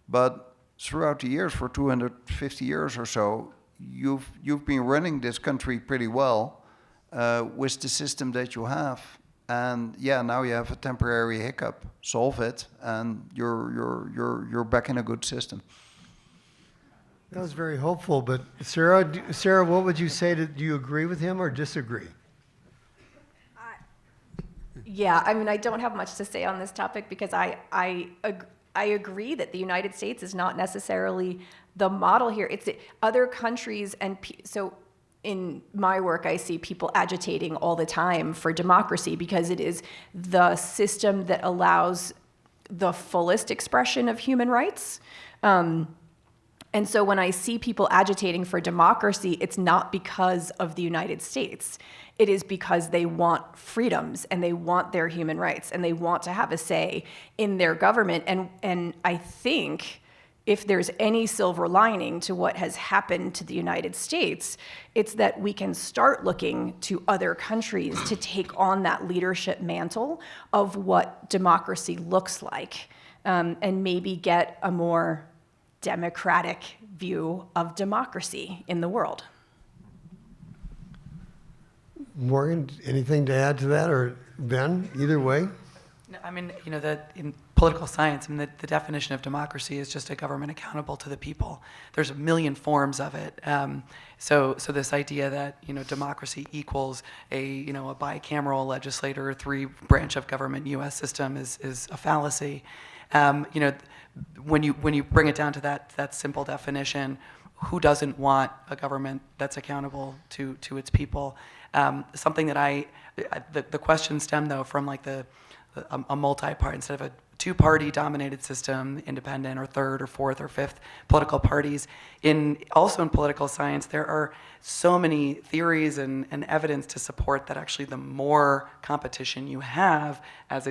but throughout the years, for 250 years or so, you've been running this country pretty well with the system that you have. And yeah, now you have a temporary hiccup. Solve it, and you're back in a good system. That was very hopeful. But Sarah, what would you say? Do you agree with him or disagree? Yeah, I mean, I don't have much to say on this topic because I agree that the United States is not necessarily the model here. It's other countries, and so in my work, I see people agitating all the time for democracy because it is the system that allows the fullest expression of human rights. And so when I see people agitating for democracy, it's not because of the United States. It is because they want freedoms and they want their human rights and they want to have a say in their government. And I think if there's any silver lining to what has happened to the United States, it's that we can start looking to other countries to take on that leadership mantle of what democracy looks like, and maybe get a more democratic view of democracy in the world. Morgan, anything to add to that, or Ben, either way? No, I mean, you know, that in political science, I mean, the definition of democracy is just a government accountable to the people. There's a million forms of it. So this idea that, you know, democracy equals a bicameral legislator, 3-branch of government U.S. system is a fallacy. You know, when you bring it down to that simple definition, who doesn't want a government that's accountable to its people? Something that the question stemmed though from like a multi-party, instead of a 2-party dominated system, independent or 3rd or 4th or 5th political parties. Also in political science, there are so many theories and evidence to support that actually the more competition you have, as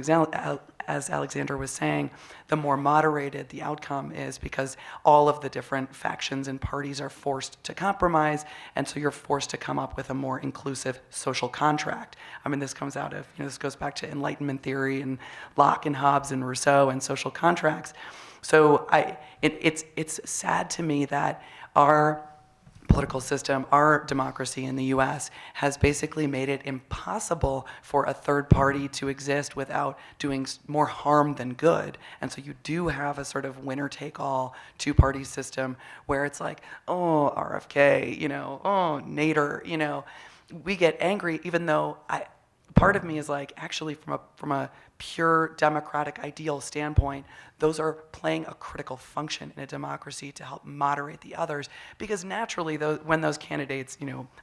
Alexander was saying, the more moderated the outcome is, because all of the different factions and parties are forced to compromise, and so you're forced to come up with a more inclusive social contract. I mean, this comes out of, this goes back to Enlightenment theory and Locke and Hobbes and Rousseau and social contracts. So it's sad to me that our political system, our democracy in the US has basically made it impossible for a third party to exist without doing more harm than good. And so you do have a sort of winner-take-all 2-party system where it's like, oh, RFK, oh, Nader, we get angry even though part of me is like, actually from a pure democratic ideal standpoint, those are playing a critical function in a democracy to help moderate the others, because naturally when those candidates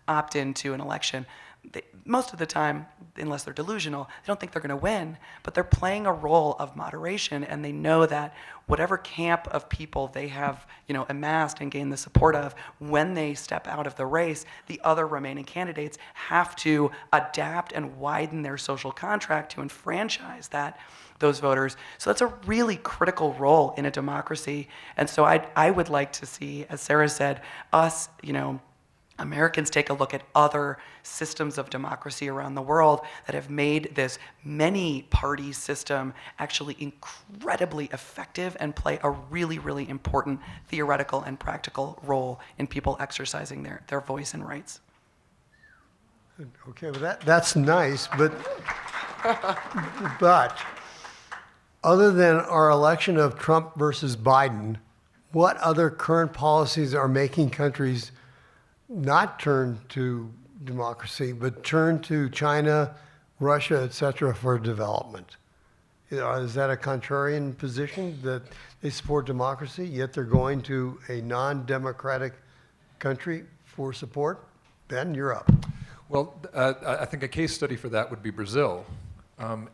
opt into an election, most of the time, unless they're delusional, they don't think they're going to win, but they're playing a role of moderation, and they know that whatever camp of people they have, amassed and gained the support of, when they step out of the race, the other remaining candidates have to adapt and widen their social contract to enfranchise those voters. So that's a really critical role in a democracy. And so I would like to see, as Sarah said, us, Americans take a look at other systems of democracy around the world that have made this many-party system actually incredibly effective and play a really, really important theoretical and practical role in people exercising their voice and rights. Okay, well that's nice, but other than our election of Trump versus Biden, what other current policies are making countries not turn to democracy, but turn to China, Russia, et cetera, for development? Is that a contrarian position, that they support democracy, yet they're going to a non-democratic country for support? Ben, you're up. Well, I think a case study for that would be Brazil.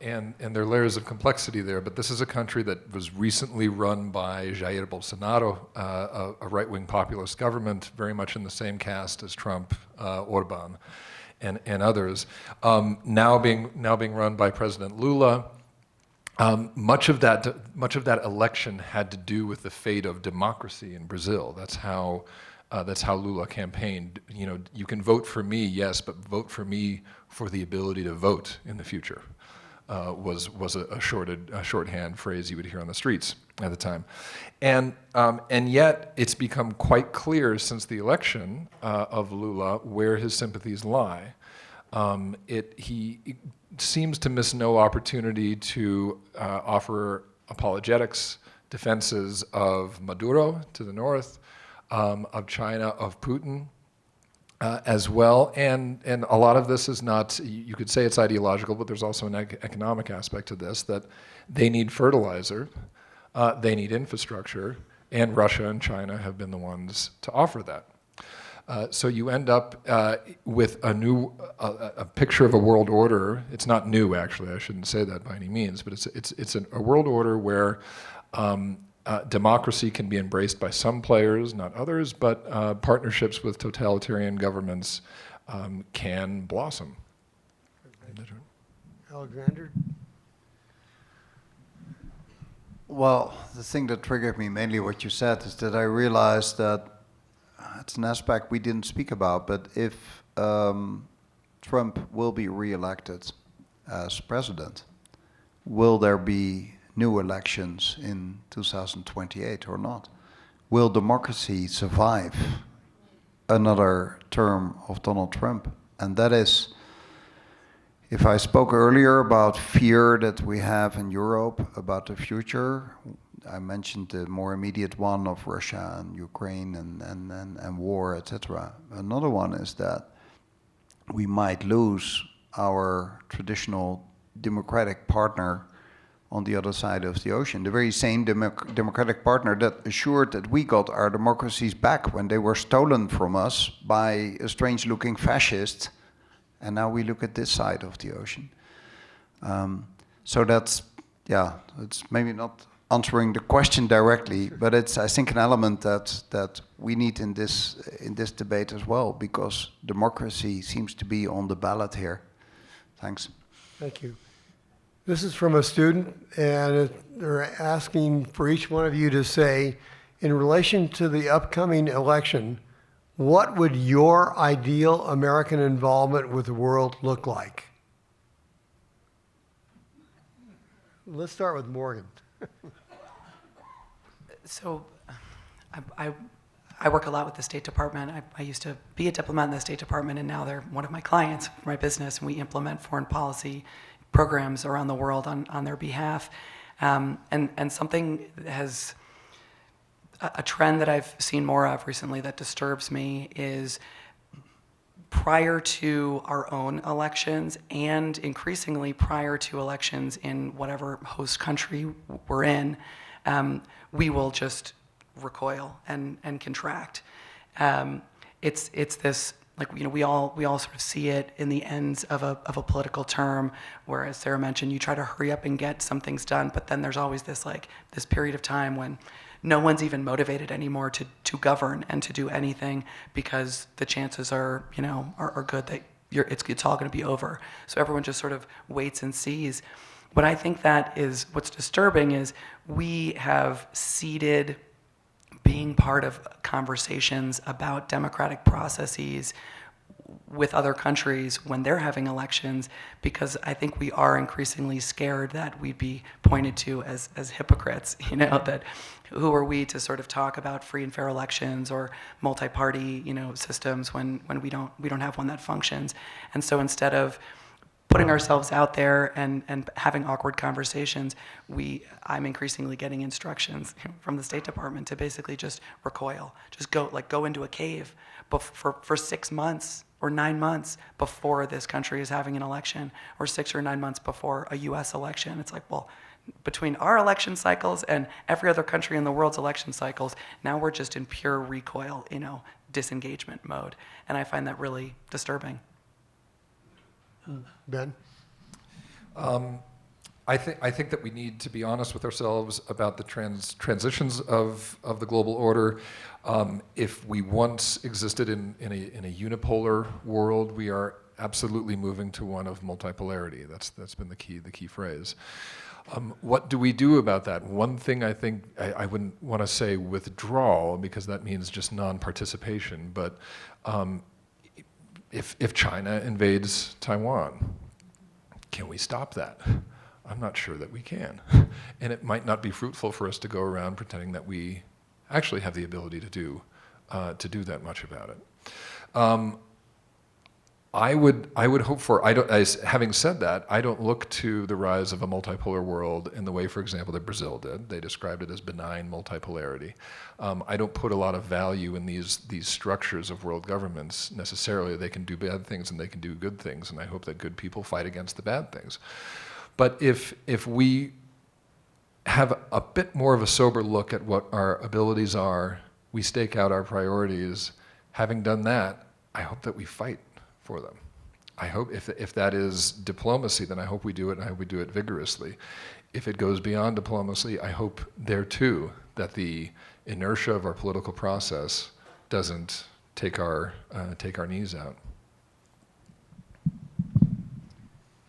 And there are layers of complexity there, but this is a country that was recently run by Jair Bolsonaro, a right-wing populist government, very much in the same caste as Trump, Orban, and others. Now being run by President Lula. Much of that election had to do with the fate of democracy in Brazil. That's how Lula campaigned. You can vote for me, yes, but vote for me for the ability to vote in the future. Was a shorthand phrase you would hear on the streets at the time, and yet it's become quite clear since the election of Lula where his sympathies lie. He seems to miss no opportunity to offer apologetics, defenses of Maduro to the north, of China, of Putin. As well, and a lot of this is not, you could say it's ideological, but there's also an economic aspect to this, that they need fertilizer, they need infrastructure, and Russia and China have been the ones to offer that. So you end up with a picture of a world order. It's not new, actually, I shouldn't say that by any means, but it's a world order where democracy can be embraced by some players, not others, but partnerships with totalitarian governments can blossom. Alexander? Well, the thing that triggered me, mainly what you said, is that I realized that it's an aspect we didn't speak about, but if Trump will be re-elected as president, will there be new elections in 2028 or not? Will democracy survive another term of Donald Trump? And that is, if I spoke earlier about fear that we have in Europe about the future, I mentioned the more immediate one of Russia and Ukraine and war, etc. Another one is that we might lose our traditional democratic partner on the other side of the ocean, the very same democratic partner that assured that we got our democracies back when they were stolen from us by a strange-looking fascist, and now we look at this side of the ocean. So that's, it's maybe not answering the question directly, but it's, I think, an element that we need in this debate as well, because democracy seems to be on the ballot here. Thanks. Thank you. This is from a student, and they're asking for each one of you to say, in relation to the upcoming election, what would your ideal American involvement with the world look like? Let's start with Morgan. So I work a lot with the State Department. I used to be a diplomat in the State Department, and now they're one of my clients for my business, and we implement foreign policy programs around the world on their behalf. And something has, a trend that I've seen more of recently that disturbs me is prior to our own elections, and increasingly prior to elections in whatever host country we're in, we will just recoil and contract. It's this like, we all sort of see it in the ends of a political term, where, as Sarah mentioned, you try to hurry up and get some things done, but then there's always this period of time when no one's even motivated anymore to govern and to do anything, because the chances are good that it's all going to be over. So everyone just sort of waits and sees. What I think that is what's disturbing is we have ceded being part of conversations about democratic processes with other countries when they're having elections, because I think we are increasingly scared that we'd be pointed to as hypocrites, that who are we to sort of talk about free and fair elections or multi-party, systems when we don't have one that functions. And so instead of putting ourselves out there and having awkward conversations, I'm increasingly getting instructions from the State Department to basically just recoil, just go into a cave for 6 months or 9 months before this country is having an election, or 6 or 9 months before a US election. It's like, well, between our election cycles and every other country in the world's election cycles, now we're just in pure recoil, disengagement mode. And I find that really disturbing. Ben? I think that we need to be honest with ourselves about the transitions of the global order. If we once existed in a unipolar world, we are absolutely moving to one of multipolarity. That's been the key phrase. What do we do about that? One thing I think, I wouldn't want to say withdrawal, because that means just non-participation, but if China invades Taiwan, can we stop that? I'm not sure that we can. And it might not be fruitful for us to go around pretending that we actually have the ability to do that much about it. I would hope for, having said that, I don't look to the rise of a multipolar world in the way, for example, that Brazil did. They described it as benign multipolarity. I don't put a lot of value in these structures of world governments necessarily. They can do bad things and they can do good things, and I hope that good people fight against the bad things. But if we have a bit more of a sober look at what our abilities are, we stake out our priorities. Having done that, I hope that we fight for them. I hope if that is diplomacy, then I hope we do it, and I hope we do it vigorously. If it goes beyond diplomacy, I hope there too that the inertia of our political process doesn't take our knees out.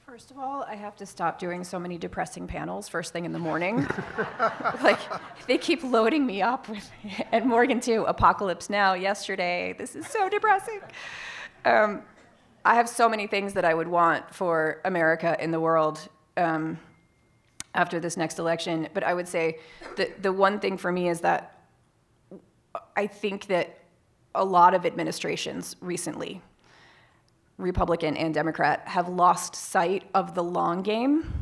First of all, I have to stop doing so many depressing panels first thing in the morning. Like, they keep loading me up with, and Morgan too, Apocalypse Now, yesterday. This is so depressing. I have so many things that I would want for America in the world after this next election, but I would say that the one thing for me is that I think that a lot of administrations recently, Republican and Democrat, have lost sight of the long game,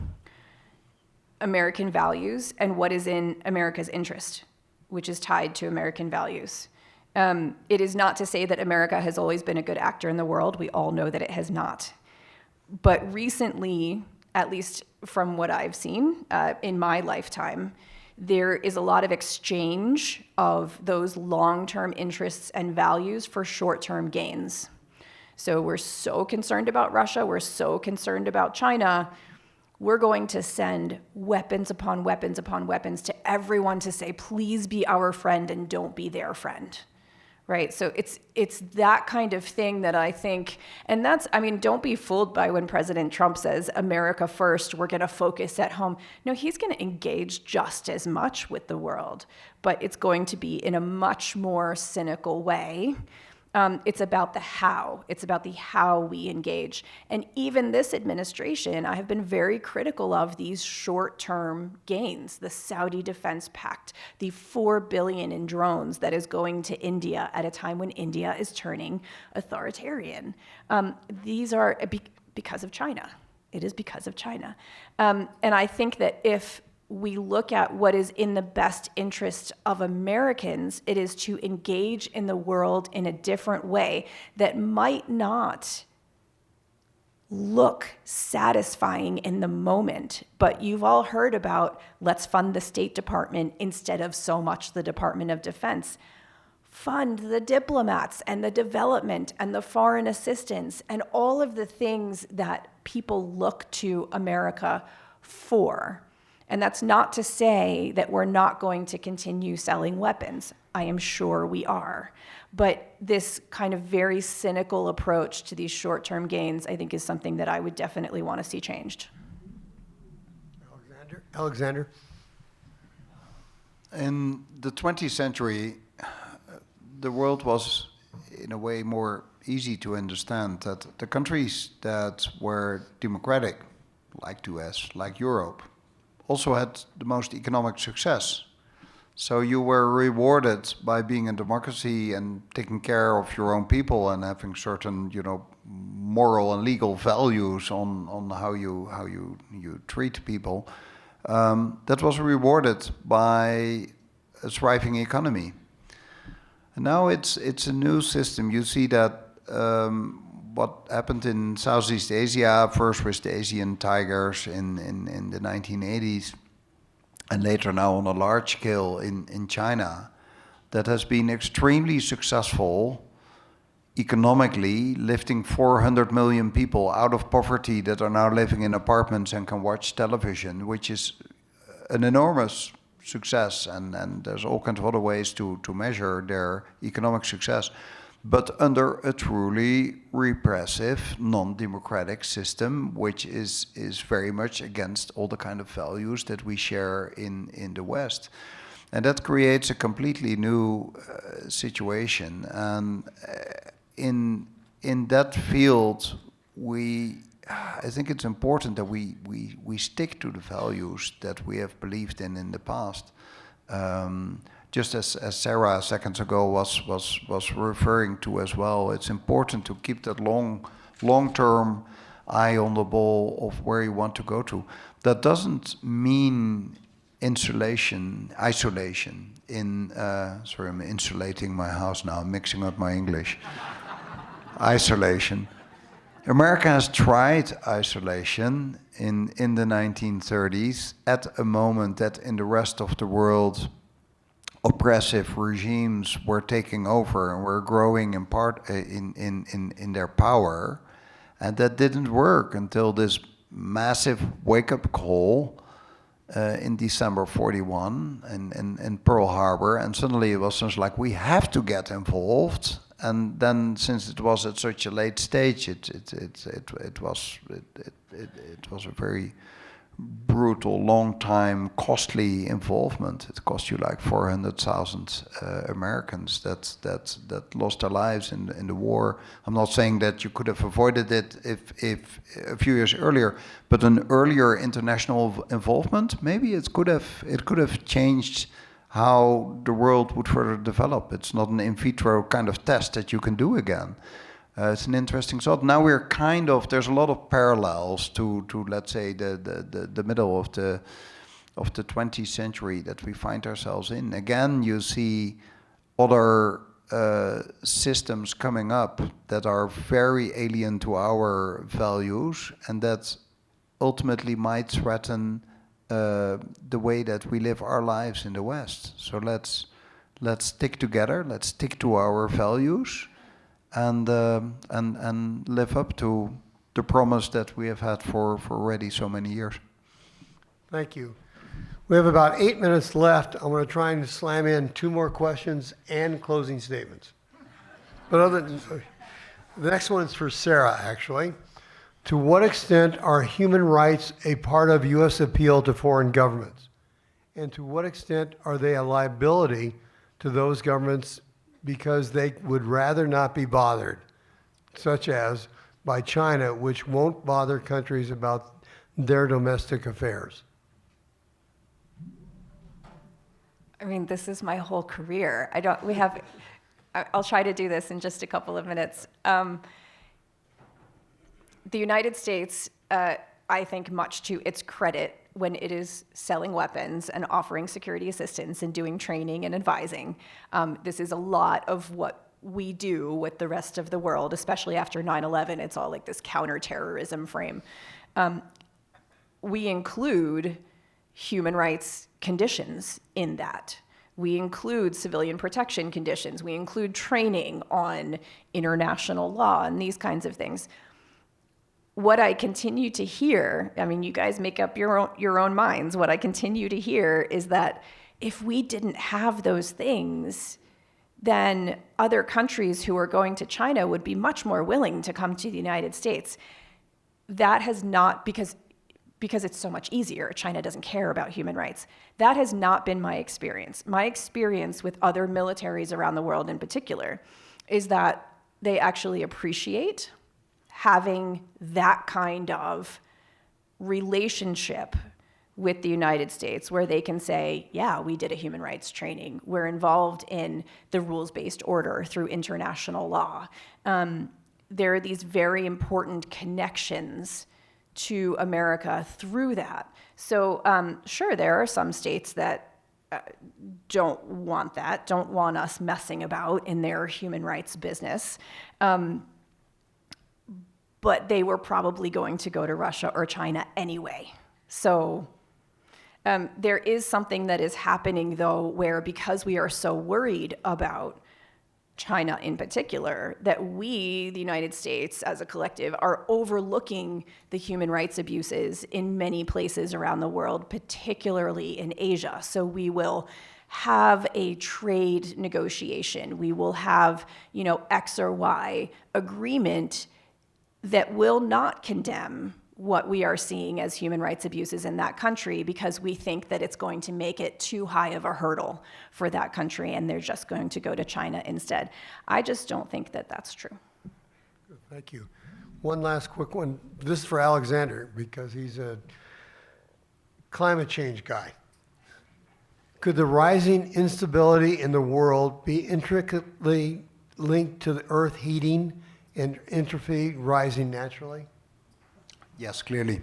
American values, and what is in America's interest, which is tied to American values. It is not to say that America has always been a good actor in the world. We all know that it has not. But recently, at least from what I've seen in my lifetime, there is a lot of exchange of those long-term interests and values for short-term gains. So we're so concerned about Russia, we're so concerned about China, we're going to send weapons upon weapons upon weapons to everyone to say, please be our friend and don't be their friend, right? So it's that kind of thing that I think, and that's, I mean, don't be fooled by when President Trump says, America first, we're gonna focus at home. No, he's gonna engage just as much with the world, but it's going to be in a much more cynical way. It's about the how. It's about the how we engage. And even this administration, I have been very critical of these short-term gains, the Saudi Defense Pact, the $4 billion in drones that is going to India at a time when India is turning authoritarian. These are because of China. It is because of China. And I think that if we look at what is in the best interest of Americans, it is to engage in the world in a different way that might not look satisfying in the moment. But you've all heard about, let's fund the State Department instead of so much the Department of Defense. fund the diplomats and the development and the foreign assistance and all of the things that people look to America for. And that's not to say that we're not going to continue selling weapons. I am sure we are. But this kind of very cynical approach to these short-term gains, I think, is something that I would definitely want to see changed. Alexander? In the 20th century, the world was, in a way, more easy to understand. That the countries that were democratic, like the US, like Europe, also had the most economic success. So you were rewarded by being a democracy and taking care of your own people and having certain, moral and legal values on how you treat people. That was rewarded by a thriving economy. And now it's a new system. You see that what happened in Southeast Asia, first with the Asian tigers in the 1980s, and later now on a large scale in China, that has been extremely successful economically, lifting 400 million people out of poverty that are now living in apartments and can watch television, which is an enormous success, and there's all kinds of other ways to measure their economic success. But under a truly repressive, non-democratic system, which is very much against all the kind of values that we share in the West. And that creates a completely new situation. And in that field, I think it's important that we stick to the values that we have believed in the past. Just as Sarah seconds ago was referring to as well, it's important to keep that long-term eye on the ball of where you want to go to. That doesn't mean isolation. Sorry, I'm insulating my house now. I'm mixing up my English. Isolation. America has tried isolation in the 1930s at a moment that in the rest of the world oppressive regimes were taking over and were growing in part in their power, and that didn't work until this massive wake-up call in December 41 in Pearl Harbor, and suddenly it was just like we have to get involved. And then, since it was at such a late stage, it was a very brutal, long time, costly involvement. It cost you like 400,000 Americans that lost their lives in the war. I'm not saying that you could have avoided it if a few years earlier, but an earlier international involvement, maybe it could have changed how the world would further develop. It's not an in vitro kind of test that you can do again. It's an interesting thought. Now we're there's a lot of parallels to let's say the middle of the 20th century that we find ourselves in. Again, you see other systems coming up that are very alien to our values, and that ultimately might threaten the way that we live our lives in the West. So let's stick together. Let's stick to our values. And live up to the promise that we have had for already so many years. Thank you. We have about 8 minutes left. I'm going to try and slam in 2 more questions and closing statements. But the next one is for Sarah, actually. To what extent are human rights a part of U.S. appeal to foreign governments? And to what extent are they a liability to those governments because they would rather not be bothered, such as by China, which won't bother countries about their domestic affairs? I mean, this is my whole career. I'll try to do this in just a couple of minutes. The United States, I think much to its credit, when it is selling weapons and offering security assistance and doing training and advising. This is a lot of what we do with the rest of the world, especially after 9/11. It's all like this counterterrorism frame. We include human rights conditions in that. We include civilian protection conditions. We include training on international law and these kinds of things. What I continue to hear, I mean, you guys make up your own minds. What I continue to hear is that if we didn't have those things, then other countries who are going to China would be much more willing to come to the United States. That has not, because it's so much easier. China doesn't care about human rights. That has not been my experience. My experience with other militaries around the world in particular is that they actually appreciate having that kind of relationship with the United States where they can say, yeah, we did a human rights training. We're involved in the rules-based order through international law. There are these very important connections to America through that. So sure, there are some states that don't want that, don't want us messing about in their human rights business. But they were probably going to go to Russia or China anyway. So there is something that is happening, though, where because we are so worried about China in particular, that we, the United States, as a collective, are overlooking the human rights abuses in many places around the world, particularly in Asia. So we will have a trade negotiation. We will have, X or Y agreement that will not condemn what we are seeing as human rights abuses in that country because we think that it's going to make it too high of a hurdle for that country and they're just going to go to China instead. I just don't think that that's true. Thank you. One last quick one. This is for Alexander because he's a climate change guy. Could the rising instability in the world be intricately linked to the Earth heating and entropy rising naturally? Yes, clearly.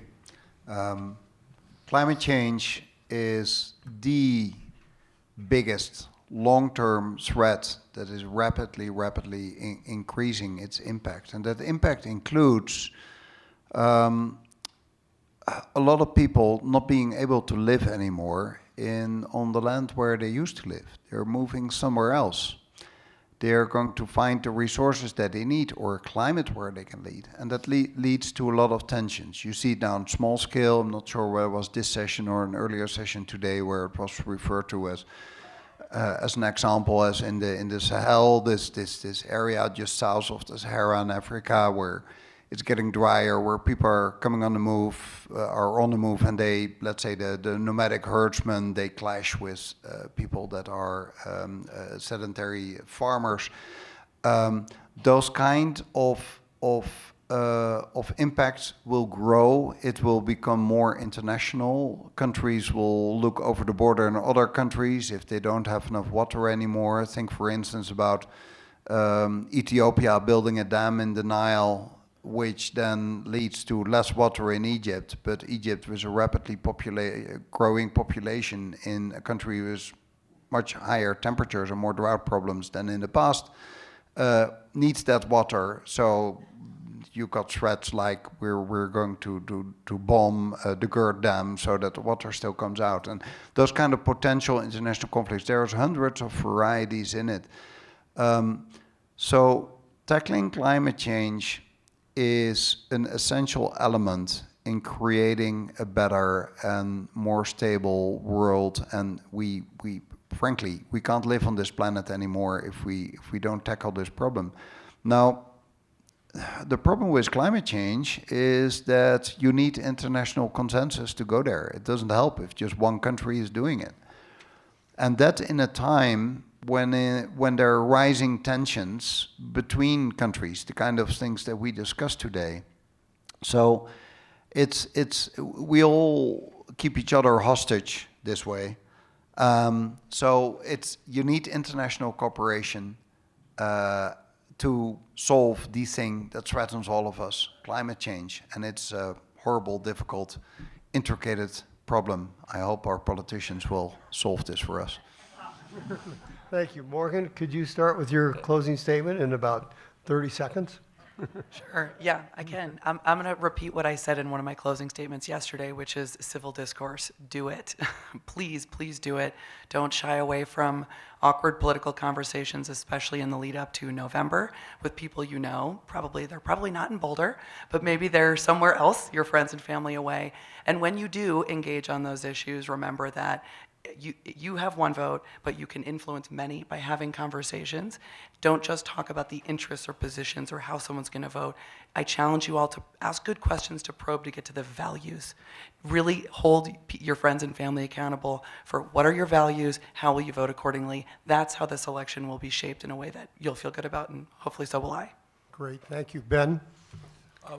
Climate change is the biggest long-term threat that is rapidly increasing its impact. And that impact includes a lot of people not being able to live anymore on the land where they used to live. They're moving somewhere else. They're going to find the resources that they need or a climate where they can lead. And that leads to a lot of tensions. You see it now on small scale. I'm not sure whether it was this session or an earlier session today where it was referred to as an example, as in the Sahel, this area just south of the Sahara in Africa where it's getting drier, where people are coming on the move, and they, let's say the nomadic herdsmen, they clash with people that are sedentary farmers. Those kind of impacts will grow. It will become more international. Countries will look over the border in other countries if they don't have enough water anymore. Think, for instance, about Ethiopia building a dam in the Nile, which then leads to less water in Egypt, but Egypt with a rapidly growing population in a country with much higher temperatures and more drought problems than in the past, needs that water. So you got threats like we're going to bomb the Gerd Dam so that the water still comes out. And those kind of potential international conflicts, there's hundreds of varieties in it. So tackling climate change is an essential element in creating a better and more stable world, and we frankly can't live on this planet anymore if we don't tackle this problem. Now, the problem with climate change is that you need international consensus to go there. It doesn't help if just one country is doing it, and that in a time when there are rising tensions between countries, the kind of things that we discussed today. So we all keep each other hostage this way. So you need international cooperation to solve the thing that threatens all of us, climate change. And it's a horrible, difficult, intricate problem. I hope our politicians will solve this for us. Thank you. Morgan, could you start with your closing statement in about 30 seconds? Sure, yeah, I can. I'm going to repeat what I said in one of my closing statements yesterday, which is civil discourse. Do it. Please, please do it. Don't shy away from awkward political conversations, especially in the lead up to November with people you know. They're probably not in Boulder, but maybe they're somewhere else, your friends and family away. And when you do engage on those issues, remember that you have one vote, but you can influence many by having conversations. Don't just talk about the interests or positions or how someone's going to vote. I challenge you all to ask good questions, to probe, to get to the values. Really hold your friends and family accountable for what are your values, how will you vote accordingly. That's how this election will be shaped in a way that you'll feel good about, and hopefully so will I. Great, thank you. Ben?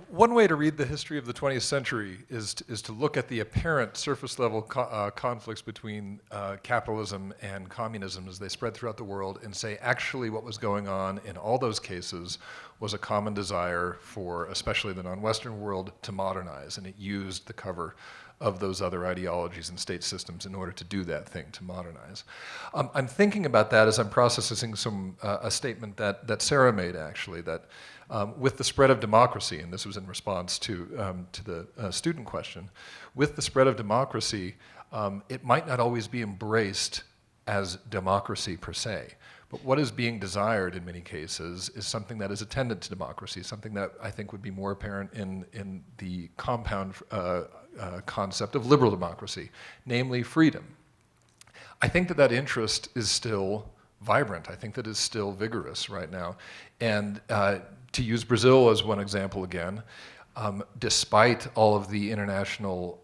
One way to read the history of the 20th century is to look at the apparent surface-level conflicts between capitalism and communism as they spread throughout the world and say actually what was going on in all those cases was a common desire for, especially the non-Western world, to modernize, and it used the cover of those other ideologies and state systems in order to do that thing, to modernize. I'm thinking about that as I'm processing a statement that Sarah made, actually, that with the spread of democracy, and this was in response to the student question, with the spread of democracy, it might not always be embraced as democracy per se. But what is being desired in many cases is something that is attendant to democracy, something that I think would be more apparent in the compound concept of liberal democracy, namely freedom. I think that interest is still vibrant. I think that is still vigorous right now. And to use Brazil as one example again, despite all of the international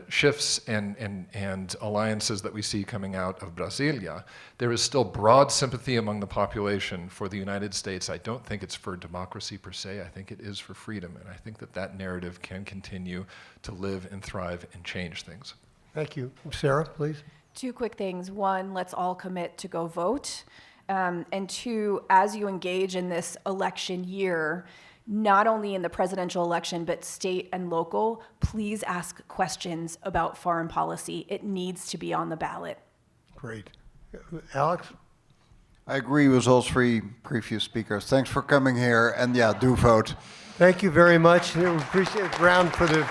shifts and alliances that we see coming out of Brasilia, there is still broad sympathy among the population for the United States. I don't think it's for democracy per se. I think it is for freedom. And I think that narrative can continue to live and thrive and change things. Thank you. Sarah, please. 2 quick things. 1, let's all commit to go vote. And 2, as you engage in this election year, not only in the presidential election, but state and local, please ask questions about foreign policy. It needs to be on the ballot. Great. Alex? I agree with all 3 previous speakers. Thanks for coming here, and yeah, do vote. Thank you very much. We appreciate a round for the